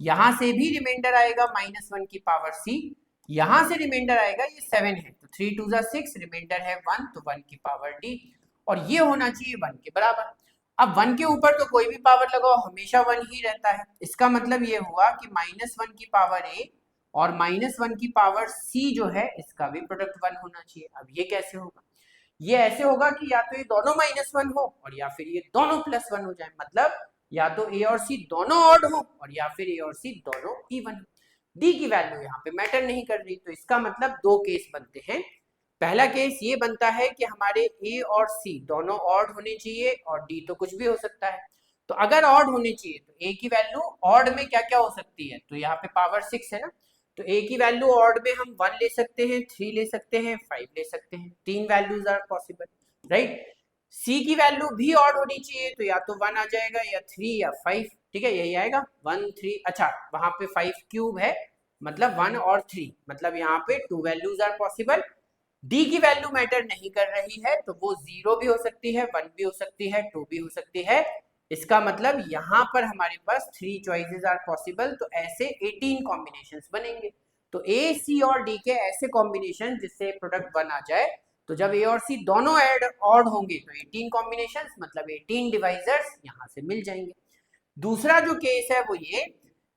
यहाँ से भी रिमाइंडर आएगा -1 की पावर c, यहाँ से रिमाइंडर आएगा, ये 7 है तो 3 2 6, रिमाइंडर है 1 तो 1 की पावर d, और ये होना चाहिए 1 के बराबर। अब 1 के ऊपर तो कोई भी पावर लगाओ हमेशा 1 ही रहता है, इसका मतलब ये हुआ कि -1 की पावर a और -1 की पावर c जो है इसका भी प्रोडक्ट 1 होना चाहिए। अब ये कैसे होगा? ये ऐसे होगा कि या तो ये दोनों -1 हो और या फिर ये दोनों +1 हो जाए, मतलब या तो ए और सी दोनों ऑड हो और या फिर ए और सी दोनों इवन। डी की वैल्यू यहाँ पे मैटर नहीं कर रही, तो इसका मतलब दो केस बनते हैं। पहला केस ये बनता है कि हमारे ए और सी दोनों ऑड होने चाहिए और डी तो कुछ भी हो सकता है। तो अगर ऑड होने चाहिए तो ए की वैल्यू ऑड में क्या क्या हो सकती है, तो यहाँ पे पावर 6 है ना, तो ए की वैल्यू ऑड में हम 1 ले सकते हैं, 3 ले सकते हैं, 5 ले सकते हैं, 3 वैल्यूज आर पॉसिबल, राइट। सी की वैल्यू भी ऑड होनी चाहिए, तो या तो 1 आ जाएगा या 3 या 5, ठीक है, यही आएगा 1 3। अच्छा वहां पे 5 क्यूब है, मतलब 1 और 3, मतलब यहाँ पे 2 वैल्यूज आर पॉसिबल। डी की वैल्यू मैटर नहीं कर रही है, तो वो 0 भी हो सकती है, 1 भी हो सकती है, 2 भी हो सकती है। इसका मतलब यहाँ पर हमारे पास 3 चॉइसेस आर पॉसिबल, तो ऐसे 18 कॉम्बिनेशंस बनेंगे। तो ए सी और डी के ऐसे कॉम्बिनेशन जिससे प्रोडक्ट 1 आ जाए, तो जब ए और सी दोनों ऐड ऑड होंगे तो 18 कॉम्बिनेशंस मतलब 18 डिवाइजर्स यहाँ से मिल जाएंगे। दूसरा जो केस है वो ये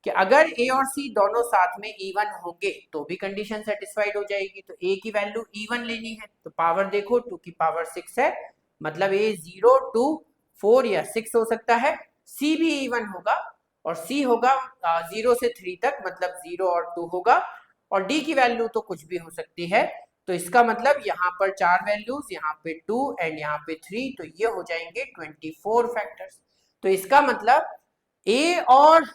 कि अगर ए और सी दोनों साथ में इवन होंगे तो भी कंडीशन सेटिस्फाइड हो जाएगी। तो ए की वैल्यू इवन लेनी है, तो पावर देखो 2 की पावर 6 है, मतलब ए 0 2 4 या 6 हो सकता है। सी भी इवन होगा और सी होगा 0 से 3 तक, मतलब 0 और 2 होगा, और डी की वैल्यू तो कुछ भी हो सकती है। तो इसका मतलब यहाँ पर 4 वैल्यूज, यहाँ पे 2 एंड यहाँ पे 3, तो ये हो जाएंगे 24 फैक्टर्स। तो इसका मतलब ए और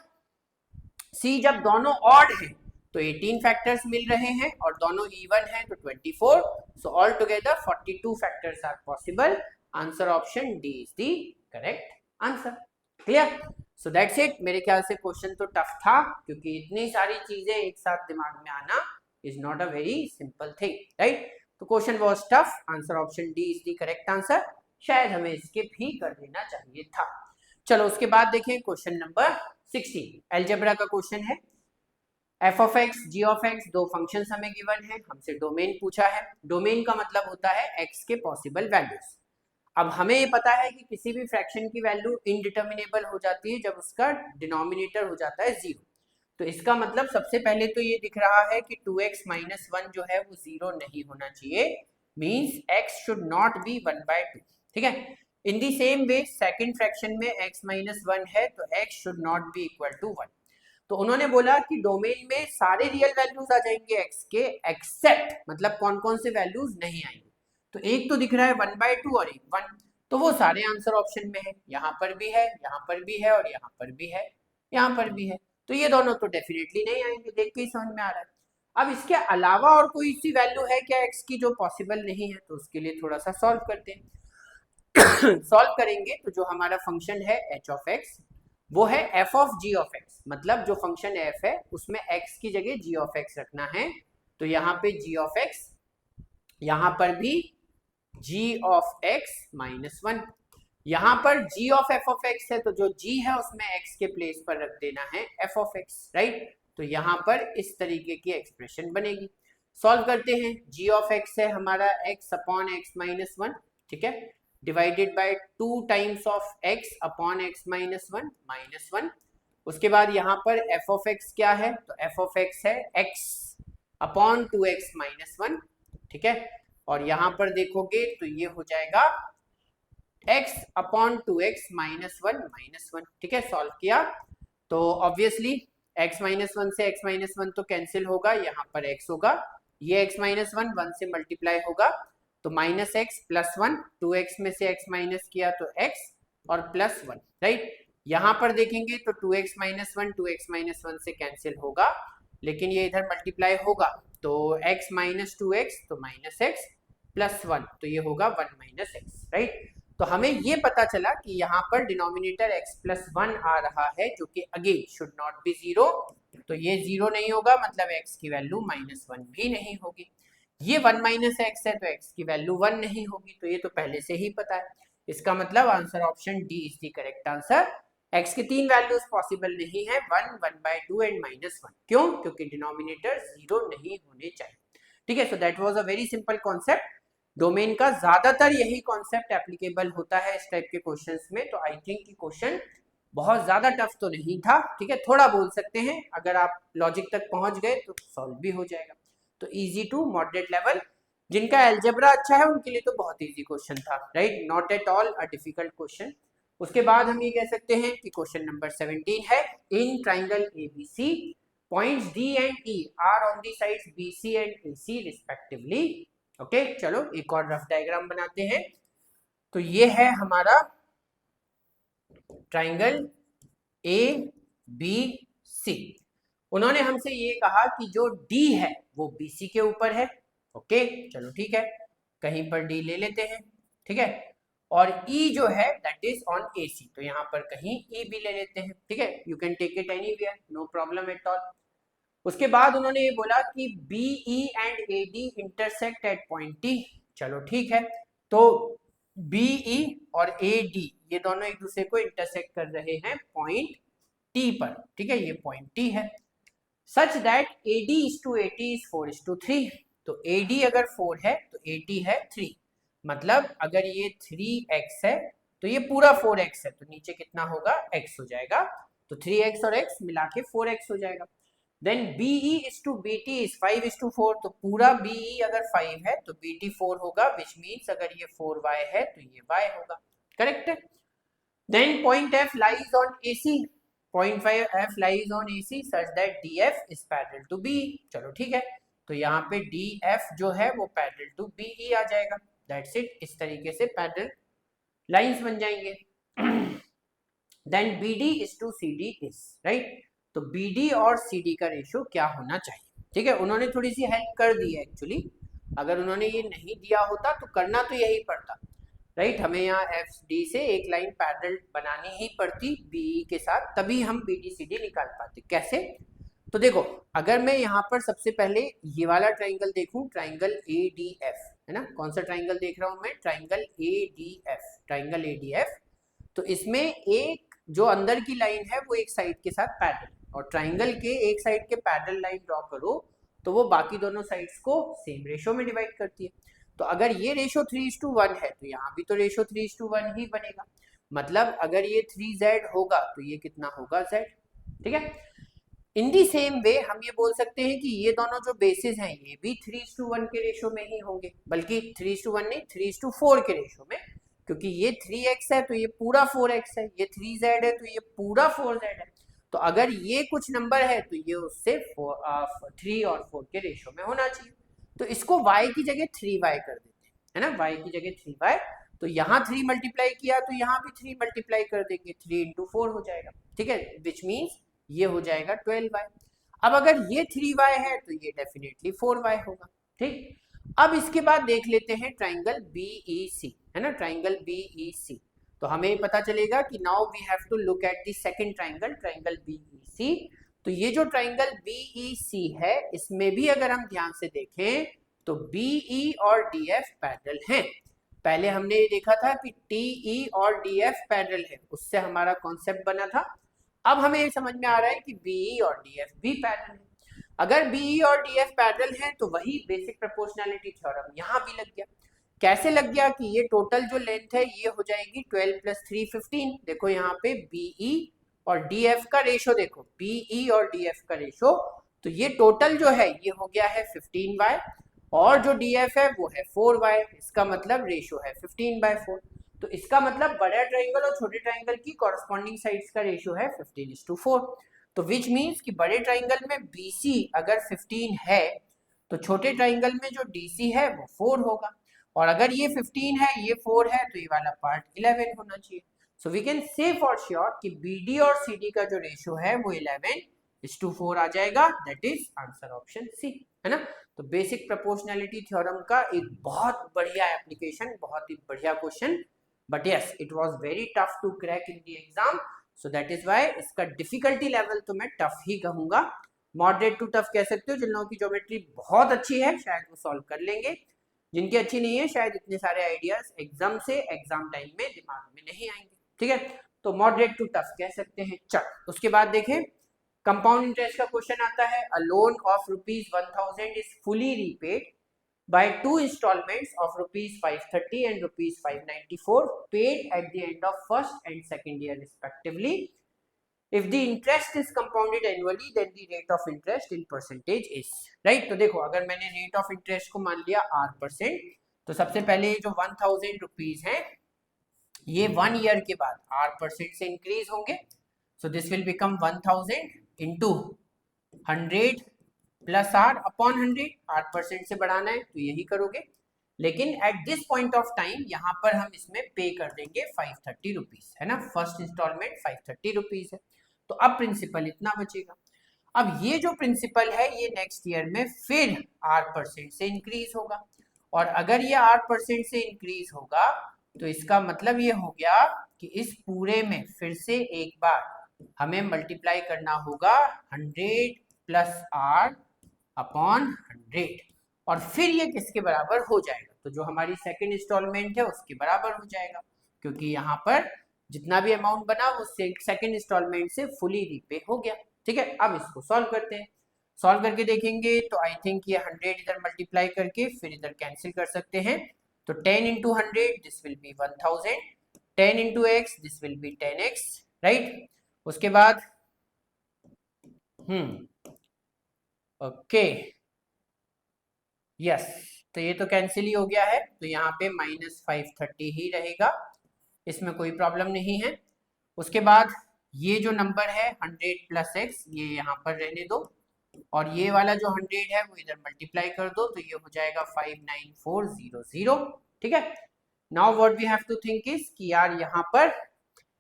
सी जब दोनों ऑड है तो 18 फैक्टर्स मिल रहे हैं और दोनों इवन है तो 24, so all together 42 factors are possible. Answer option D is the correct answer. Clear? So that's it. मेरे ख्याल से क्वेश्चन तो टफ था क्योंकि इतनी सारी चीजें एक साथ दिमाग में आना is not a very simple thing, right. तो question was tough, answer option D is the correct answer. शायद हमें स्किप ही कर देना चाहिए था। चलो उसके बाद देखें क्वेश्चन नंबर 16, अलजेब्रा का क्वेश्चन है। f of x, g of x दो फंक्शंस हमें गिवन है, हमसे डोमेन पूछा है। डोमेन का मतलब होता है x के पॉसिबल वैल्यूज। अब हमें ये पता है कि किसी भी फ्रैक्शन की वैल्यू इनडिटर्मिनेबल हो जाती है जब उसका डिनोमिनेटर हो जाता है 0। तो इसका मतलब सबसे पहले तो ये दिख रहा है कि 2x - 1 जो है वो 0 नहीं होना चाहिए, means x should not be 1/2। ठीक है, in the same way second fraction में x - 1 है तो x should not be equal to 1। तो उन्होंने बोला कि डोमेन में सारे रियल वैल्यूज आ जाएंगे x के, एक्सेप्ट मतलब कौन कौन से वैल्यूज नहीं आएंगे। तो एक तो दिख रहा है 1/2 और एक 1, तो वो सारे आंसर ऑप्शन में है, यहाँ पर भी है, यहाँ पर भी है और यहाँ पर भी है, यहाँ पर भी है। तो ये दोनों तो डेफिनेटली नहीं आएंगे, देख के ही समझ में आ रहा है। अब इसके अलावा और कोई सी वैल्यू है क्या x की जो पॉसिबल नहीं है, तो उसके लिए थोड़ा सा सॉल्व करते हैं। सॉल्व करेंगे तो जो हमारा फंक्शन है h ऑफ x वो है f of g of x, मतलब जो फंक्शन f है उसमें x की जगह g ऑफ x रखना है। तो यहाँ पे g ऑफ x, यहाँ पर भी g ऑफ x माइनस 1, यहाँ पर g of f of x है तो जो g है उसमें x के प्लेस पर रख देना है f ऑफ x, राइट। तो यहाँ पर इस तरीके की एक्सप्रेशन बनेगी। सॉल्व करते हैं, g ऑफ x है हमारा x अपॉन x माइनस 1, ठीक है, divided by 2 times of x upon x minus 1 minus 1। उसके बाद यहाँ पर f ऑफ x क्या है, तो f ऑफ x है x अपॉन 2x माइनस 1, ठीक है। और यहाँ पर देखोगे तो ये हो जाएगा x upon 2x minus 1 minus 1, ठीक है। सॉल्व किया तो ऑब्वियसली x माइनस 1 से x माइनस 1 तो कैंसिल होगा, यहाँ पर x होगा, ये x माइनस 1 1 से मल्टीप्लाई होगा तो माइनस x प्लस 1, 2x में से x माइनस किया तो x और प्लस 1, राइट। यहाँ पर देखेंगे तो 2x माइनस 1 2x माइनस 1 से कैंसिल होगा, लेकिन ये इधर मल्टीप्लाई होगा तो x माइनस 2x तो माइनस x प्लस 1, तो ये होगा 1 माइनस x, राइट। तो हमें ये पता चला कि यहाँ पर डिनोमिनेटर x प्लस 1 आ रहा है जो कि अगेन शुड नॉट बी 0, तो ये 0 नहीं होगा, मतलब x की वैल्यू माइनस 1 भी नहीं होगी। ये 1 माइनस एक्स है तो x की वैल्यू 1 नहीं होगी, तो ये तो पहले से ही पता है। इसका मतलब answer option D is the correct answer. x के 3 वैल्यूज पॉसिबल नहीं है, 1 1/2 एंड माइनस 1। क्यों? क्योंकि डिनोमिनेटर 0 नहीं होने चाहिए, ठीक है। So that was a very simple concept. Domain का ज्यादातर यही कॉन्सेप्ट एप्लीकेबल होता है इस टाइप के क्वेश्चंस में, तो आई थिंक कि क्वेश्चन बहुत ज्यादा टफ तो नहीं था, ठीक है। थोड़ा बोल सकते हैं, अगर आप लॉजिक तक पहुंच गए तो सॉल्व भी हो जाएगा। तो इजी टू मॉडरेट लेवल, जिनका एल्जेब्रा अच्छा है उनके लिए तो बहुत इजी क्वेश्चन था, right, not at all a difficult question. उसके बाद हम ये कह सकते हैं कि क्वेश्चन नंबर 17 है, in triangle ABC points D and E are on the sides BC and AC respectively. Okay, चलो एक और रफ डायग्राम बनाते हैं। तो ये है हमारा ट्राइंगल ABC। उन्होंने हमसे ये कहा कि जो D है वो BC के ऊपर है। ओके, चलो ठीक है, कहीं पर D ले लेते हैं, ठीक है। और E जो है दैट इज ऑन AC, तो यहाँ पर कहीं E भी ले लेते हैं, ठीक है। You can take it anywhere, no problem at all. उसके बाद उन्होंने ये बोला कि BE and AD intersect at point T। चलो ठीक है, तो BE और AD ये दोनों एक दूसरे को इंटरसेक्ट कर रहे हैं पॉइंट T पर, ठीक है, ये पॉइंट T है। Such that AD is to AT is 4:3। तो AD अगर 4 है तो AT है 3, मतलब अगर ये 3x है तो ये पूरा 4x है, तो नीचे कितना होगा, x हो जाएगा। तो 3x और x मिला के 4x हो जाएगा। Then BE is to BT is 5:4, तो पूरा BE अगर 5 है तो BT 4 होगा, विच मीन्स अगर ये 4y है तो ये y होगा, करेक्ट है। Then point F lies on AC, पॉइंट F lies on AC such that DF is parallel to BE। चलो ठीक है, तो यहाँ पे DF जो है वो parallel to BE आ जाएगा, दैट्स इट। इस तरीके से पैरेलल लाइंस बन जाएंगे। Then BD is to CD is, right. तो BD और CD का रेशियो क्या होना चाहिए, ठीक है। उन्होंने थोड़ी सी हेल्प कर दी है एक्चुअली, अगर उन्होंने ये नहीं दिया होता तो करना तो यही पड़ता, राइट। हमें यहाँ FD से एक लाइन पैरेलल बनानी ही पड़ती BE के साथ, तभी हम BD CD निकाल पाते। कैसे? तो देखो, अगर मैं यहाँ पर सबसे पहले ये वाला ट्राइंगल देखूं, ट्राइंगल ADF है ना, कौन सा ट्राइंगल देख रहा हूं मैं, ट्राइंगल ADF, ट्राइंगल ADF। तो इसमें एक जो अंदर की लाइन है वो एक साइड के साथ पैरेलल, और ट्राइंगल के एक साइड के पैरेलल लाइन ड्रॉ करो तो वो बाकी दोनों साइड्स को सेम रेशो में डिवाइड करती है। तो अगर ये रेशो 3:1 है तो यहाँ भी तो रेशो 3:1 ही बनेगा, मतलब अगर ये 3Z होगा तो ये कितना होगा, Z, ठीक है। इन दी सेम वे हम ये बोल सकते हैं कि ये दोनों जो बेसिस हैं ये भी 3:1 के रेशो में ही होंगे, बल्कि 3:1 नहीं 3:4 के रेशो में, क्योंकि ये 3x है तो ये पूरा 4x है, ये 3z है तो ये पूरा 4z है। तो अगर ये कुछ नंबर है तो ये उससे 3 और 4 के रेशो में होना चाहिए। तो इसको y की जगह 3y कर देते हैं, है ना, y की जगह 3y। तो यहाँ 3 मल्टीप्लाई किया तो यहाँ भी 3 मल्टीप्लाई कर देंगे, 3 इंटू 4 हो जाएगा, ठीक है, विच मीन्स ये हो जाएगा 12y। अब अगर ये 3y है तो ये डेफिनेटली 4y होगा, ठीक। अब इसके बाद देख लेते हैं ट्राइंगल BEC, है ना, ट्राइंगल BEC। तो हमें पता चलेगा कि now we have to look at the second triangle, triangle BEC। तो ये जो ट्राइंगल BEC है इसमें भी अगर हम ध्यान से देखें तो BE और DF पैरेलल हैं। पहले हमने ये देखा था कि TE और DF पैरेलल है, उससे हमारा कॉन्सेप्ट बना था। अब हमें ये समझ में आ रहा है कि BE और DF भी पैरेलल है। अगर BE और DF पैरेलल है तो वही बेसिक प्रोपोर्शनैलिटी थ्योरम यहाँ भी लग गया। कैसे लग गया कि ये टोटल जो लेंथ है ये हो जाएगी 12 प्लस 3 15। देखो यहाँ पे BE और DF का रेशो देखो, BE और DF का रेशो, तो ये टोटल जो है ये हो गया है 15y और जो DF है वो है 4y। इसका मतलब रेशो है 15/4। तो इसका मतलब बड़ा ट्राइंगल और छोटे ट्राइंगल की कॉरस्पॉन्डिंग साइड्स का रेशो है 15:4। तो विच मीन्स कि बड़े ट्राइंगल में BC अगर 15 है तो छोटे ट्राइंगल में जो DC है वो 4 होगा, और अगर ये 15 है ये 4 है तो ये वाला पार्ट 11 होना चाहिए। So we can say for sure कि BD और CD का जो रेशियो है वो 11:4 आ जाएगा, that is answer option C, है ना। तो बेसिक प्रोपोर्शनैलिटी थ्योरम का एक बहुत बढ़िया एप्लीकेशन, बहुत ही बढ़िया question, but yes it was very tough to crack in the exam, so that is why इसका डिफिकल्टी लेवल तो मैं टफ ही कहूंगा, मॉडरेट टू टफ कह सकते हो। जिन लोगों की ज्योमेट्री बहुत अच्छी है शायद वो सॉल्व कर लेंगे, जिनकी अच्छी नहीं है शायद इतने सारे आइडियाज एग्जाम से एग्जाम टाइम में दिमाग में नहीं आएंगे, ठीक है। तो मॉडरेट टू टफ कह सकते हैं। चल उसके बाद देखें, कंपाउंड इंटरेस्ट का क्वेश्चन आता है। A loan of ₹1000 is fully repaid by 2 installments of ₹530 and ₹594 paid at the end of first and second year respectively. If the interest is compounded annually, then the rate of interest in percentage is, right? तो देखो अगर मैंने rate of interest को मान लिया R%, तो सबसे पहले जो ₹1000 है ये 1 ईयर के बाद R% से इंक्रीज होंगे। So this will become 1000 into 100 plus R upon 100। R% से बढ़ाना है तो यही करोगे, लेकिन at this point of time यहाँ पर हम इसमें पे कर देंगे ₹530, है ना, फर्स्ट इंस्टॉलमेंट ₹530 है। तो अब प्रिंसिपल इतना बचेगा। अब ये जो प्रिंसिपल है ये नेक्स्ट ईयर में फिर R% से इंक्रीज होगा, और अगर ये R% से इंक्रीज होगा तो इसका मतलब ये हो गया कि इस पूरे में फिर से एक बार हमें मल्टीप्लाई करना होगा 100 प्लस R अपॉन 100, और फिर ये किसके बराबर हो जाएगा, तो जो हमारी सेकंड इंस्टॉलमेंट है उसके बराबर हो जाएगा, क्योंकि यहाँ पर जितना भी अमाउंट बना वो सेकंड इंस्टॉलमेंट से फुली रीपे हो गया, ठीक है। अब इसको सॉल्व करते हैं। सॉल्व करके देखेंगे तो आई थिंक ये 100 इधर मल्टीप्लाई करके फिर इधर कैंसिल कर सकते हैं। तो 10 into 100 this will B 1000, 10 into x this will B 10x, right. उसके बाद ओके यस, तो ये तो कैंसिल ही हो गया है, तो यहाँ पे -530 ही रहेगा, इसमें कोई प्रॉब्लम नहीं है। उसके बाद ये जो नंबर है 100 प्लस x ये यहाँ पर रहने दो, और ये वाला जो 100 है वो इधर मल्टीप्लाई कर दो, तो ये हो जाएगा 59400, ठीक है। Now what we have to think is कि यार यहाँ पर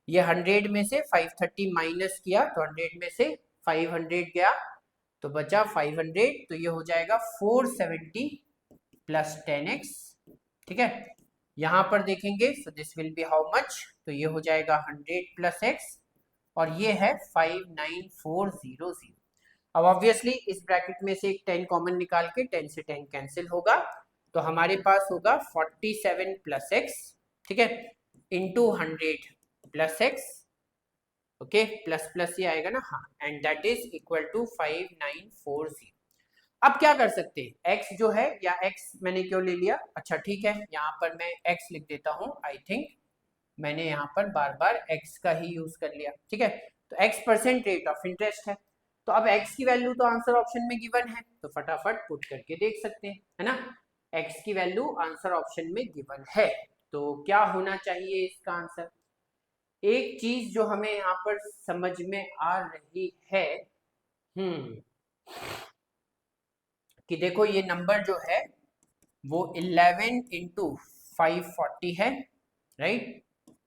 ये 100 में से 530 माइनस किया तो 100 में से 500 गया तो बचा 500, तो ये हो जाएगा 470 प्लस 10x, ठीक है। यहाँ पर देखेंगे सो this will B how much, तो ये हो जाएगा 100 प्लस x और ये है 59400। अब ऑब्वियसली इस ब्रैकेट में से एक 10 कॉमन निकाल के 10 से 10 कैंसिल होगा, तो हमारे पास होगा 47 प्लस x, ठीक है, into 100 plus x, okay, plus plus ये आएगा ना, हाँ, and that is equal to 5940। अब क्या कर सकते हैं, x जो है, या x मैंने क्यों ले लिया, अच्छा ठीक है यहाँ पर मैं x लिख देता हूँ, आई थिंक मैंने यहाँ पर बार बार x का ही यूज कर लिया, ठीक है। तो x% रेट ऑफ इंटरेस्ट है, तो अब x की वैल्यू तो आंसर ऑप्शन में गिवन है, तो फटाफट पुट करके देख सकते हैं, है ना। x की वैल्यू आंसर ऑप्शन में गिवन है, तो क्या होना चाहिए इसका आंसर, एक चीज जो हमें यहाँ पर समझ में आ रही है कि देखो ये नंबर जो है वो 11 इंटू 540 है, राइट,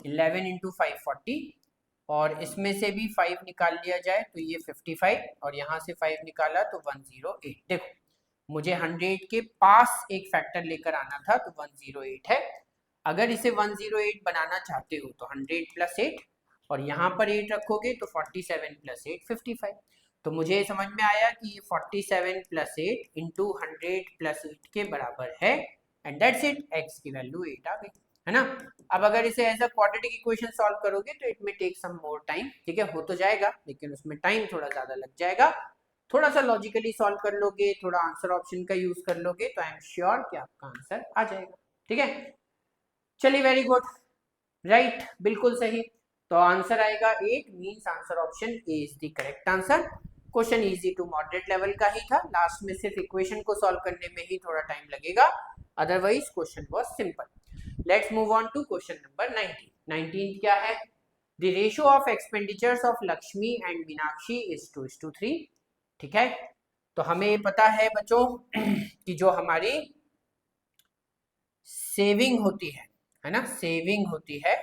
11 इंटू 540, और इसमें से भी 5 निकाल लिया जाए तो ये 55, और यहाँ से 5 निकाला तो 108। देखो मुझे 100 के पास एक फैक्टर लेकर आना था तो 108 है। अगर इसे 108 बनाना चाहते हो तो 100 प्लस 8, और यहाँ पर 8 रखोगे तो 47 प्लस 8 55। तो मुझे समझ में आया कि ये 47 प्लस 8 इंटू 100 प्लस 8 के बराबर है, एंड दैट्स इट, x की वैल्यू 8 आ गई, है ना। अब अगर इसे as a quadratic equation solve करोगे तो इट में टेक सम मोर टाइम, ठीक है, हो तो जाएगा लेकिन उसमें टाइम थोड़ा ज्यादा लग जाएगा। थोड़ा सा लॉजिकली सॉल्व कर लोगे, थोड़ा आंसर ऑप्शन का यूज कर लोगे तो आई एम श्योर कि आपका आंसर आ जाएगा, ठीक है। चलिए वेरी गुड, राइट, बिल्कुल सही। तो आंसर आएगा 8, means answer option A is the correct answer. Question easy to moderate level का ही था, लास्ट में सिर्फ इक्वेशन को सॉल्व करने में ही थोड़ा टाइम लगेगा, otherwise question was simple. Let's move on to question number 19। 19 क्या है? The ratio of expenditures of Lakshmi and Meenakshi is 2:3, ठीक है। तो हमें पता है बच्चों कि जो हमारी सेविंग होती है ना, सेविंग होती है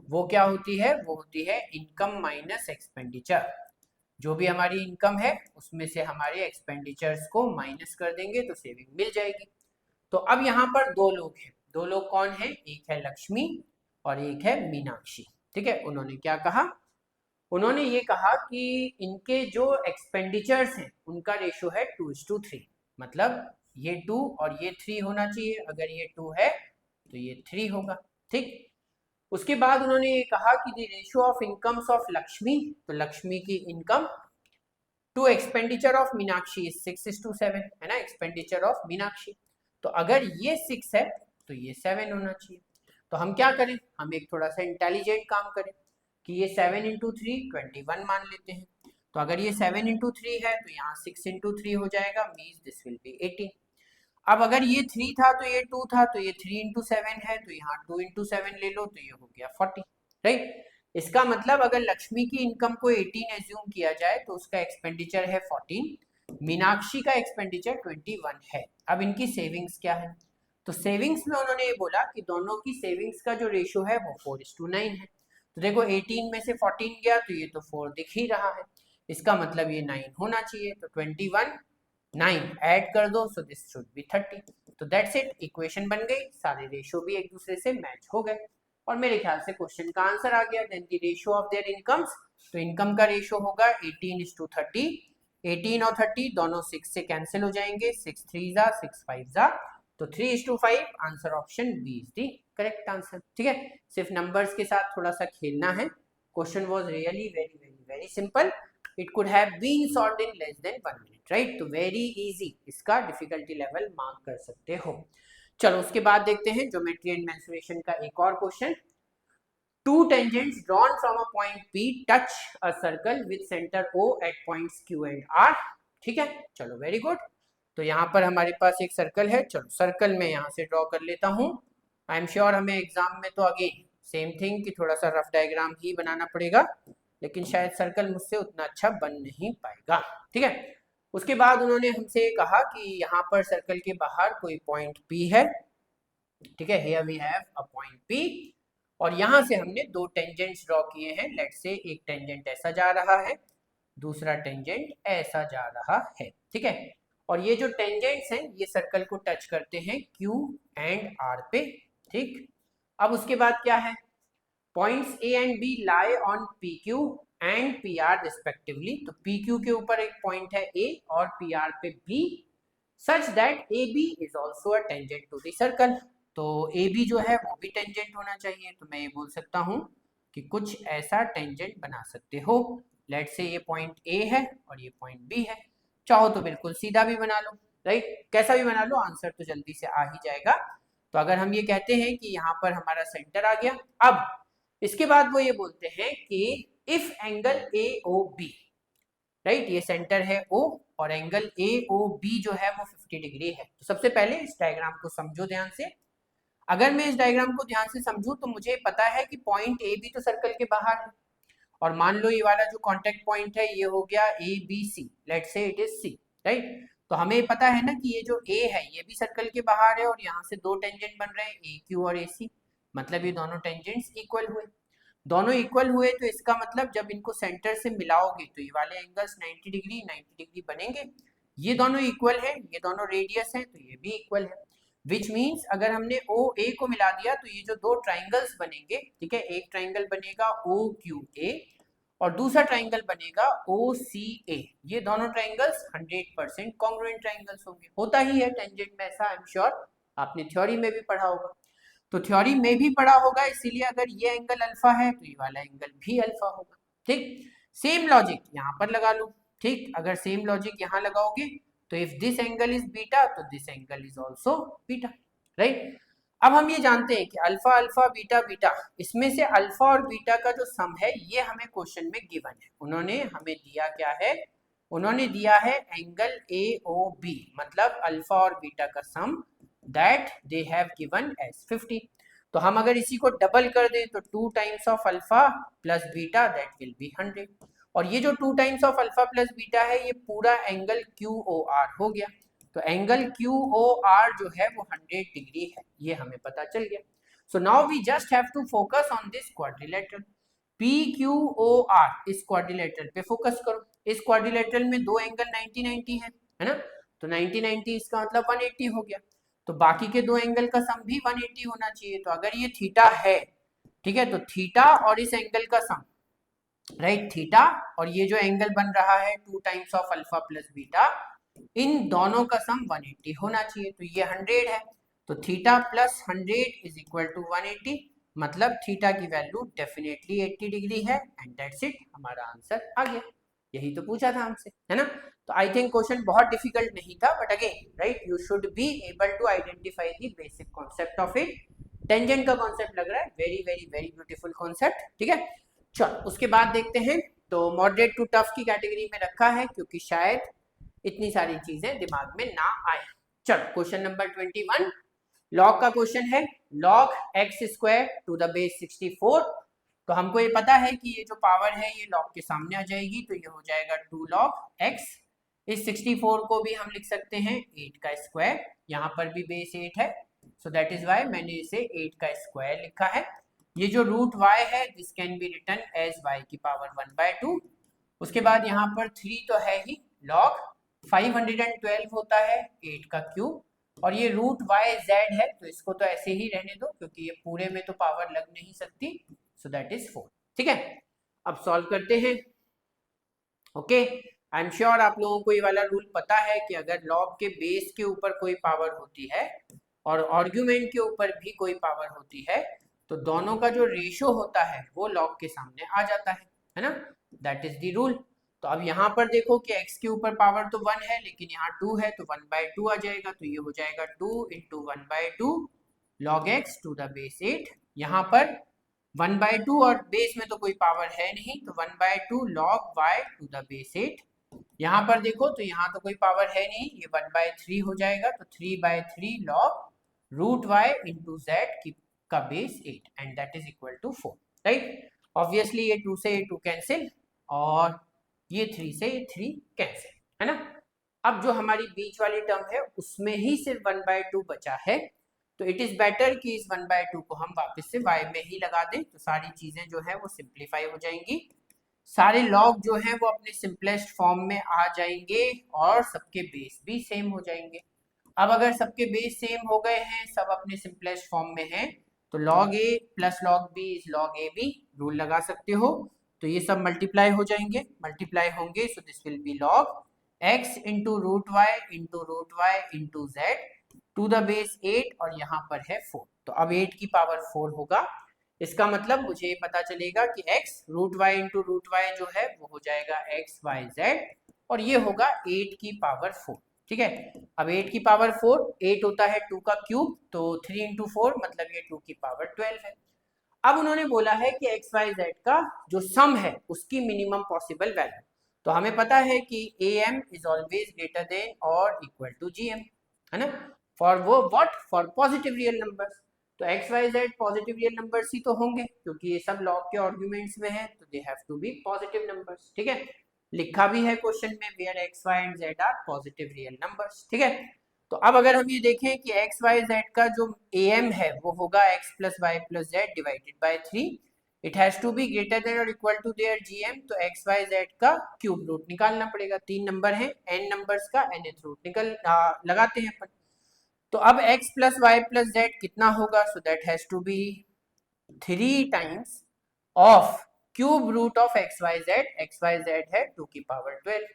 वो क्या होती है? वो होती है इनकम माइनस एक्सपेंडिचर। जो भी हमारी इनकम है उसमें से हमारे एक्सपेंडिचर्स को माइनस कर देंगे तो सेविंग मिल जाएगी। तो अब यहाँ पर दो लोग हैं, दो लोग कौन है? एक है लक्ष्मी और एक है मीनाक्षी, ठीक है। उन्होंने क्या कहा? उन्होंने ये कहा कि इनके जो एक्सपेंडिचर्स हैं उनका रेशियो है 2:3, मतलब ये 2 और ये 3 होना चाहिए। अगर ये 2 है तो ये 3 होगा, ठीक। उसके बाद उन्होंने ये कहा कि the ratio of incomes of Lakshmi, तो लक्ष्मी की income to expenditure of Meenakshi is 6:7, है ना, एक्सपेंडिचर ऑफ मीनाक्षी। तो अगर ये 6 है तो ये 7 होना चाहिए। तो हम क्या करें? हम एक थोड़ा सा इंटेलिजेंट काम करें कि ये 7 इंटू 3 21 मान लेते हैं। तो अगर ये 7 इंटू 3 है तो यहाँ 6 इंटू 3 हो जाएगा, मीन्स दिस विल बी 18। अब अगर ये 3 था तो ये 2 था, तो ये 3 इंटू 7 है, तो यहाँ 2 इंटू 7 ले लो तो ये हो गया 40, राइट। इसका मतलब अगर लक्ष्मी की इनकम को 18 एज्यूम किया जाए तो उसका एक्सपेंडिचर है 14, मीनाक्षी का एक्सपेंडिचर 21 है। अब इनकी सेविंग्स क्या है? तो सेविंग्स में उन्होंने ये बोला कि दोनों की सेविंग्स का जो रेशियो है वो 4:9 है। तो देखो 18 में से 14 गया तो ये तो 4 दिख ही रहा है, इसका मतलब ये 9 होना चाहिए। तो 21 9 ऐड कर दो, सो दिस शुड बी 30। तो दैट्स इट, इक्वेशन बन गई, सारे रेशियो भी एक दूसरे से मैच हो गए और मेरे ख्याल से क्वेश्चन का आंसर आ गया। Then the ratio of their incomes, तो इनकम का रेशियो होगा 18:30। 18 और 30 दोनों 6 से कैंसिल हो जाएंगे, 6 3 जा 6 5 जा, तो 3:5। Answer option B is the correct answer, ठीक है। सिर्फ नंबर्स के साथ थोड़ा सा खेलना है। Question was really very very very simple, it could have been solved in less than 1 minute, right. तो वेरी इजी, इसका डिफिकल्टी लेवल मार्क कर सकते हो। चलो उसके बाद देखते हैं ज्योमेट्री एंड मेंसुरेशन का एक और question. Two tangents drawn from a point P touch a circle with center O at points Q and R, ठीक है। चलो वेरी गुड। तो यहाँ पर हमारे पास एक सर्कल है, चलो सर्कल में यहाँ से ड्रॉ कर लेता हूँ। आई एम श्योर हमें एग्जाम में तो अगेन सेम थिंग कि थोड़ा सा रफ डायग्राम ही बनाना पड़ेगा, लेकिन शायद सर्कल मुझसे उतना अच्छा बन नहीं पाएगा, ठीक है। उसके बाद उन्होंने हमसे कहा कि यहाँ पर सर्कल के बाहर कोई पॉइंट P है, ठीक है। Here we have a point P और यहाँ से हमने दो टेंजेंट्स ड्रॉ किए हैं। लेट्स से एक टेंजेंट ऐसा जा रहा है, दूसरा टेंजेंट ऐसा जा रहा है, ठीक है। और ये जो टेंजेंट्स हैं ये सर्कल को टच करते हैं Q एंड R पे, ठीक। अब उसके बाद क्या है? Points A and B lie on PQ and PR respectively. तो PQ के ऊपर एक पॉइंट है A और PR पे B, such that AB is also a tangent to the circle. तो AB जो है वो भी टेंजेंट होना चाहिए। तो मैं ये बोल सकता हूँ कि कुछ ऐसा टेंजेंट बना सकते हो। लेट से ये पॉइंट A है और ये पॉइंट B है, चाहो तो बिल्कुल सीधा भी बना लो, राइट, कैसा भी बना लो, आंसर तो जल्दी से आ ही जाएगा। तो अगर हम ये कहते हैं कि यहाँ पर हमारा सेंटर आ गया, अब इसके बाद वो ये बोलते हैं कि इफ एंगल AOB, राइट, ये सेंटर है O और एंगल AOB जो है वो 50 डिग्री है। तो सबसे पहले इस डायग्राम को समझो ध्यान से। अगर मैं इस डायग्राम को ध्यान से समझूं तो मुझे पता है कि पॉइंट ए भी तो सर्कल के बाहर है, और मान लो ये वाला जो कांटेक्ट पॉइंट है ये हो गया A B C, let's say it is C, right. तो हमें पता है ना कि ये जो ए है ये भी सर्कल के बाहर है, और यहाँ से दो टेंजेंट बन रहे हैं ए क्यू और ए सी, मतलब ये दोनों टेंजेंट्स इक्वल हुए। दोनों इक्वल हुए तो इसका मतलब जब इनको सेंटर से मिलाओगे तो ये वाले एंगल्स 90 डिग्री 90 डिग्री बनेंगे। ये दोनों इक्वल है, ये दोनों रेडियस है तो ये भी इक्वल है, विच मीन्स अगर हमने ओ ए को मिला दिया तो ये जो दो ट्राइंगल्स बनेंगे, ठीक है, एक ट्राइंगल बनेगा ओ क्यू ए और दूसरा ट्राइंगल बनेगा ओ सी ए, ये दोनों ट्राइंगल्स 100% कॉन्ग्रुएंट ट्राइंगल्स होंगे। होता ही है टेंजेंट में ऐसा, आई एम श्योर आपने थ्योरी में भी पढ़ा होगा। तो थ्योरी में भी पढ़ा होगा, इसीलिए अगर ये एंगल अल्फा है तो ये वाला एंगल भी अल्फा होगा, ठीक। सेम लॉजिक यहाँ पर लगा लो, ठीक। अगर सेम लॉजिक यहाँ लगाओगे तो if this angle is beta तो this angle is also beta, right. अब हम ये जानते हैं कि अल्फा अल्फा बीटा बीटा, इसमें से अल्फा और बीटा का जो सम है ये हमें क्वेश्चन में गिवन है। उन्होंने हमें दिया क्या है, उन्होंने दिया है एंगल ए ओ बी, मतलब अल्फा और बीटा का सम that they have given as 50। तो हम अगर इसी को डबल कर दें तो 2 times of alpha plus beta that will B 100, और ये जो 2 times of alpha plus beta है ये पूरा एंगल क्यू ओ आर हो गया। तो एंगल क्यू ओ आर जो है वो 100 डिग्री है, ये हमें पता चल गया। So now we just have to focus on this quadrilateral P Q O R, इस क्वाड्रिलेटरल पे फोकस करो। इस क्वाड्रिलेटरल में दो एंगल 90 90 है ना, तो 90 90 इसका मतलब 180 हो गया, तो बाकी के दो एंगल का सम भी 180 होना चाहिए। तो अगर ये थीटा है, ठीक है, तो थीटा और इस एंगल का सम, राइट, थीटा और ये जो एंगल बन रहा है 2 times of alpha plus beta, इन दोनों का सम 180 होना चाहिए। तो ये 100 है, तो theta plus 100 is equal to 180, मतलब थीटा की वैल्यू डेफिनेटली 80 डिग्री है, एंड दैट्स इट, हमारा आंसर आ गया। यही तो पूछा था हमसे, है ना। तो आई थिंक क्वेश्चन बहुत डिफिकल्ट नहीं था, but again right you should be able to identify the basic concept of it. Tangent का कॉन्सेप्ट लग रहा है very very very beautiful concept, ठीक है। चल उसके बाद देखते हैं, तो मॉडरेट टू टफ की कैटेगरी में रखा है क्योंकि शायद इतनी सारी चीजें दिमाग में ना आए। चल क्वेश्चन नंबर 21 लॉग का क्वेश्चन है, log X square to the base 64। तो हमको ये पता है कि ये जो पावर है ये लॉग के सामने आ जाएगी, तो ये हो जाएगा 2 लॉग एक्स। इस 64 को भी हम लिख सकते हैं 8 का स्क्वायर, यहाँ पर भी बेस 8 है, सो दैट इज वाई मैंने इसे 8 का स्क्वायर लिखा है। ये जो रूट y है this can be written as y की पावर 1/2। उसके बाद यहाँ पर 3 तो है ही, लॉग 512 होता है 8 का क्यूब, और ये रूट y z है तो इसको तो ऐसे ही रहने दो क्योंकि ये पूरे में तो पावर लग नहीं सकती, सो दैट इज 4, ठीक है। अब सॉल्व करते हैं, ओके। आई एम श्योर आप लोगों को ये वाला रूल पता है कि अगर लॉग के बेस के ऊपर कोई पावर होती है और आर्ग्यूमेंट के ऊपर भी कोई पावर होती है तो दोनों का जो रेशो होता है वो लॉग के सामने आ जाता है ना, दैट इज द रूल। तो अब यहाँ पर देखो कि x के ऊपर पावर तो 1 है लेकिन यहाँ 2 है तो 1/2 आ जाएगा, तो ये हो जाएगा 2 into 1/2 log x to the base 8। यहाँ पर 1/2 और बेस में तो कोई पावर है नहीं, तो 1/2 log y to the base 8। यहाँ पर देखो तो यहाँ तो कोई पावर है नहीं, ये 1/3 हो जाएगा, तो 3/3 log root y into z का base 8 and that is equal to 4, right. Obviously ये 2 से ये 2 कैंसिल और ये 3 से ये 3 कैंसिल, है ना। अब जो हमारी बीच वाली टर्म है उसमें ही सिर्फ 1/2 बचा है, तो इट इज बेटर कि इस 1/2 को हम वापस से y में ही लगा दें, तो सारी चीजें जो है वो सिंप्लीफाई हो जाएंगी, सारे लॉग जो है वो अपने सिंपलेस्ट फॉर्म में आ जाएंगे और सबके बेस भी सेम हो जाएंगे। अब अगर सबके बेस सेम हो गए हैं, सब अपने सिंपलेस्ट फॉर्म में हैं, तो log a plus log b is log ab rule लगा सकते हो, तो ये सब मल्टीप्लाई हो जाएंगे, मल्टीप्लाई होंगे, so this will be log x into root Y into z to the base 8 और यहाँ पर है 4, तो अब 8 की पावर 4 होगा। इसका मतलब मुझे पता चलेगा कि x root Y into root Y जो है वो हो जाएगा x y z और ये होगा 8 की पावर 4, ठीक है। अब 8 की पावर 4, 8 होता है 2 का क्यूब, तो 3 इंटू 4 मतलब ये 2 की पावर 12 है। अब उन्होंने बोला है कि एक्स वाई जेड का जो सम है उसकी मिनिमम पॉसिबल वैल्यू, तो हमें पता है कि am is always greater than और इक्वल टू gm, है ना, फॉर वो what, for positive real numbers. तो x Y z positive real numbers ही तो होंगे, क्योंकि ये सब लॉग के आर्ग्यूमेंट्स में है, तो they have to be positive numbers. ठीक है, लिखा भी है क्वेश्चन में where X Y and Z are positive real numbers. ठीक है, तो अब अगर हम ये देखें कि एक्स वाई जेड का जो am है वो होगा X plus Y plus Z divided by 3, it has to be greater than और इक्वल टू देयर gm, तो एक्स वाई जेड का क्यूब रूट निकालना पड़ेगा। 3 नंबर है, n नंबर्स का nth रूट लगाते हैं अपन। तो अब x plus Y plus Z कितना होगा, so that has to be 3 times of cube root of X Y Z है 2 की पावर 12,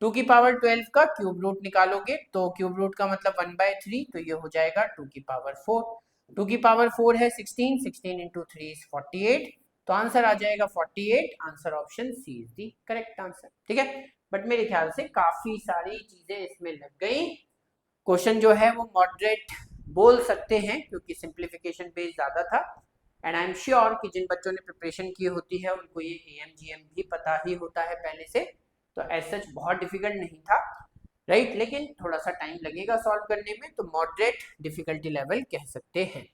2 की पावर 12 का क्यूब रूट निकालोगे तो क्यूब रूट का मतलब 1/3, तो ये हो जाएगा 2 की पावर 4, 2 की पावर 4 है 16, 16 इंटू 3 इज 48, तो आंसर आ जाएगा 48। Answer option C is the correct answer. ठीक है, बट मेरे ख्याल से काफी सारी चीजें इसमें लग गई। क्वेश्चन जो है वो मॉडरेट बोल सकते हैं क्योंकि सिंप्लीफिकेशन बेस ज्यादा था, एंड आई एम श्योर कि जिन बच्चों ने प्रिपरेशन की होती है उनको ये AMGM भी पता ही होता है पहले से, तो एज सच बहुत डिफिकल्ट नहीं था, राइट, लेकिन थोड़ा सा टाइम लगेगा सॉल्व करने में, तो मॉडरेट डिफिकल्टी लेवल कह सकते हैं।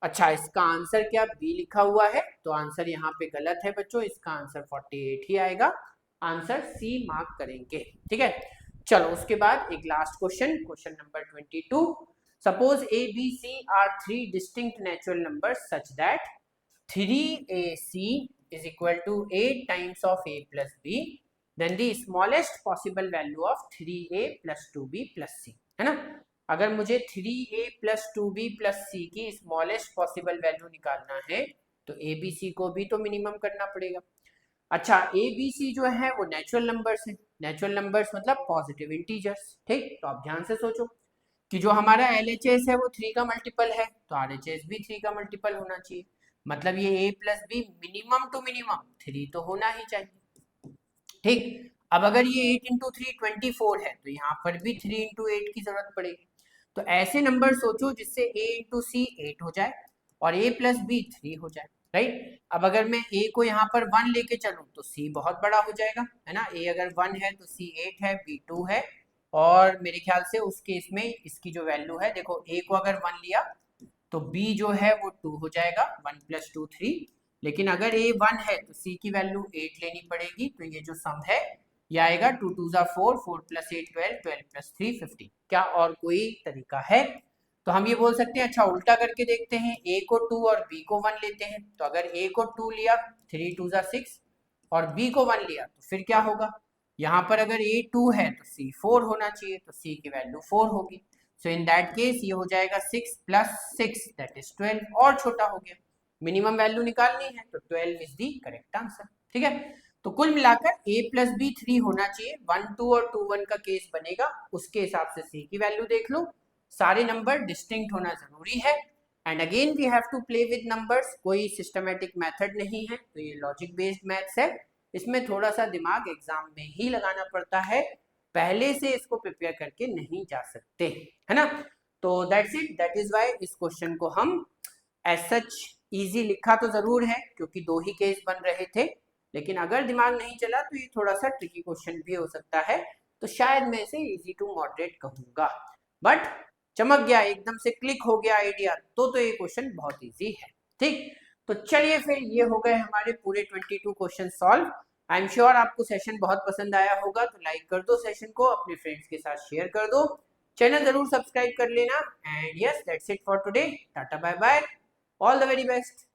अच्छा, इसका आंसर क्या बी लिखा हुआ है, तो आंसर यहाँ पे गलत है बच्चों, इसका आंसर 48 ही आएगा, आंसर सी मार्क करेंगे। ठीक है, चलो उसके बाद एक last question, question number 22, suppose a b c are 3 distinct natural numbers such that 3ac is equal to 8 times of a plus b, then the smallest possible value of 3a plus 2b plus c, है ना। अगर मुझे 3a plus 2b plus c की smallest possible value निकालना है तो a b c को भी तो मिनिमम करना पड़ेगा। अच्छा, a b c जो है वो नेचुरल नंबर्स है, नेचुरल नंबर्स मतलब पॉजिटिव इंटीजर्स। ठीक, तो आप ध्यान से सोचो कि जो हमारा LHS है वो 3 का मल्टीपल है, तो RHS भी 3 का मल्टीपल होना चाहिए, मतलब ये a plus B minimum to minimum 3 तो होना ही चाहिए। ठीक, अब अगर ये 8 इंटू 3 24 है, तो यहाँ पर भी 3 इंटू 8 की जरूरत पड़ेगी। तो ऐसे नंबर सोचो जिससे a इंटू सी 8 हो जाए और a प्लस बी 3 हो जाए, राइट। अब अगर मैं a को यहाँ पर 1 लेके चलूँ तो c बहुत बड़ा हो जाएगा, है ना। a अगर 1 है तो c 8 है, b 2 है, और मेरे ख्याल से उस केस में इसकी जो वैल्यू है, देखो a को अगर 1 लिया तो b जो है वो 2 हो जाएगा, 1 प्लस 2 3, लेकिन अगर a 1 है तो c की वैल्यू 8 लेनी पड़ेगी, तो ये जो सम है ये आएगा 2 2 4, 4 प्लस 8 12, 12 प्लस 3 15। क्या और कोई तरीका है? तो हम ये बोल सकते हैं, अच्छा उल्टा करके देखते हैं, a को 2 और b को 1 लेते हैं, तो अगर a को 2 लिया 3 2 6 और b को 1 लिया तो फिर क्या होगा, यहाँ पर अगर a 2 है तो c 4 होना चाहिए, तो c की वैल्यू 4 होगी, सो इन दैट केस ये हो जाएगा 6 प्लस 6 दैट इज 12, और छोटा हो गया, मिनिमम वैल्यू निकालनी है तो 12 इज दी करेक्ट आंसर। ठीक है, तो कुल मिलाकर a प्लस बी 3 होना चाहिए, 1 2 और 2 1 का केस बनेगा, उसके हिसाब से c की वैल्यू देख लो, सारे नंबर डिस्टिंक्ट होना जरूरी है, and again we have to play with numbers, कोई सिस्टमेटिक मेथड नहीं है, तो ये लॉजिक बेस्ड मैथ्स है, इसमें थोड़ा सा दिमाग एग्जाम में ही लगाना पड़ता है, पहले से इसको प्रिपेयर करके नहीं जा सकते, है ना। तो that's it, that is why इस क्वेश्चन को हम एज सच इजी लिखा तो जरूर है क्योंकि 2 ही केस बन रहे थे, लेकिन अगर दिमाग नहीं चला तो ये थोड़ा सा ट्रिकी क्वेश्चन भी हो सकता है, तो शायद मैं इसे इजी टू मॉडरेट कहूंगा, बट चमक गया, एकदम से क्लिक हो गया आइडिया, तो ये क्वेश्चन बहुत इजी है। ठीक, तो चलिए फिर ये हो गए हमारे पूरे 22 question solve. I am sure आपको सेशन बहुत पसंद आया होगा, तो लाइक कर दो सेशन को, अपने फ्रेंड्स के साथ शेयर कर दो, चैनल जरूर सब्सक्राइब कर लेना, and yes that's it for today, ta-ta bye bye, all the very best.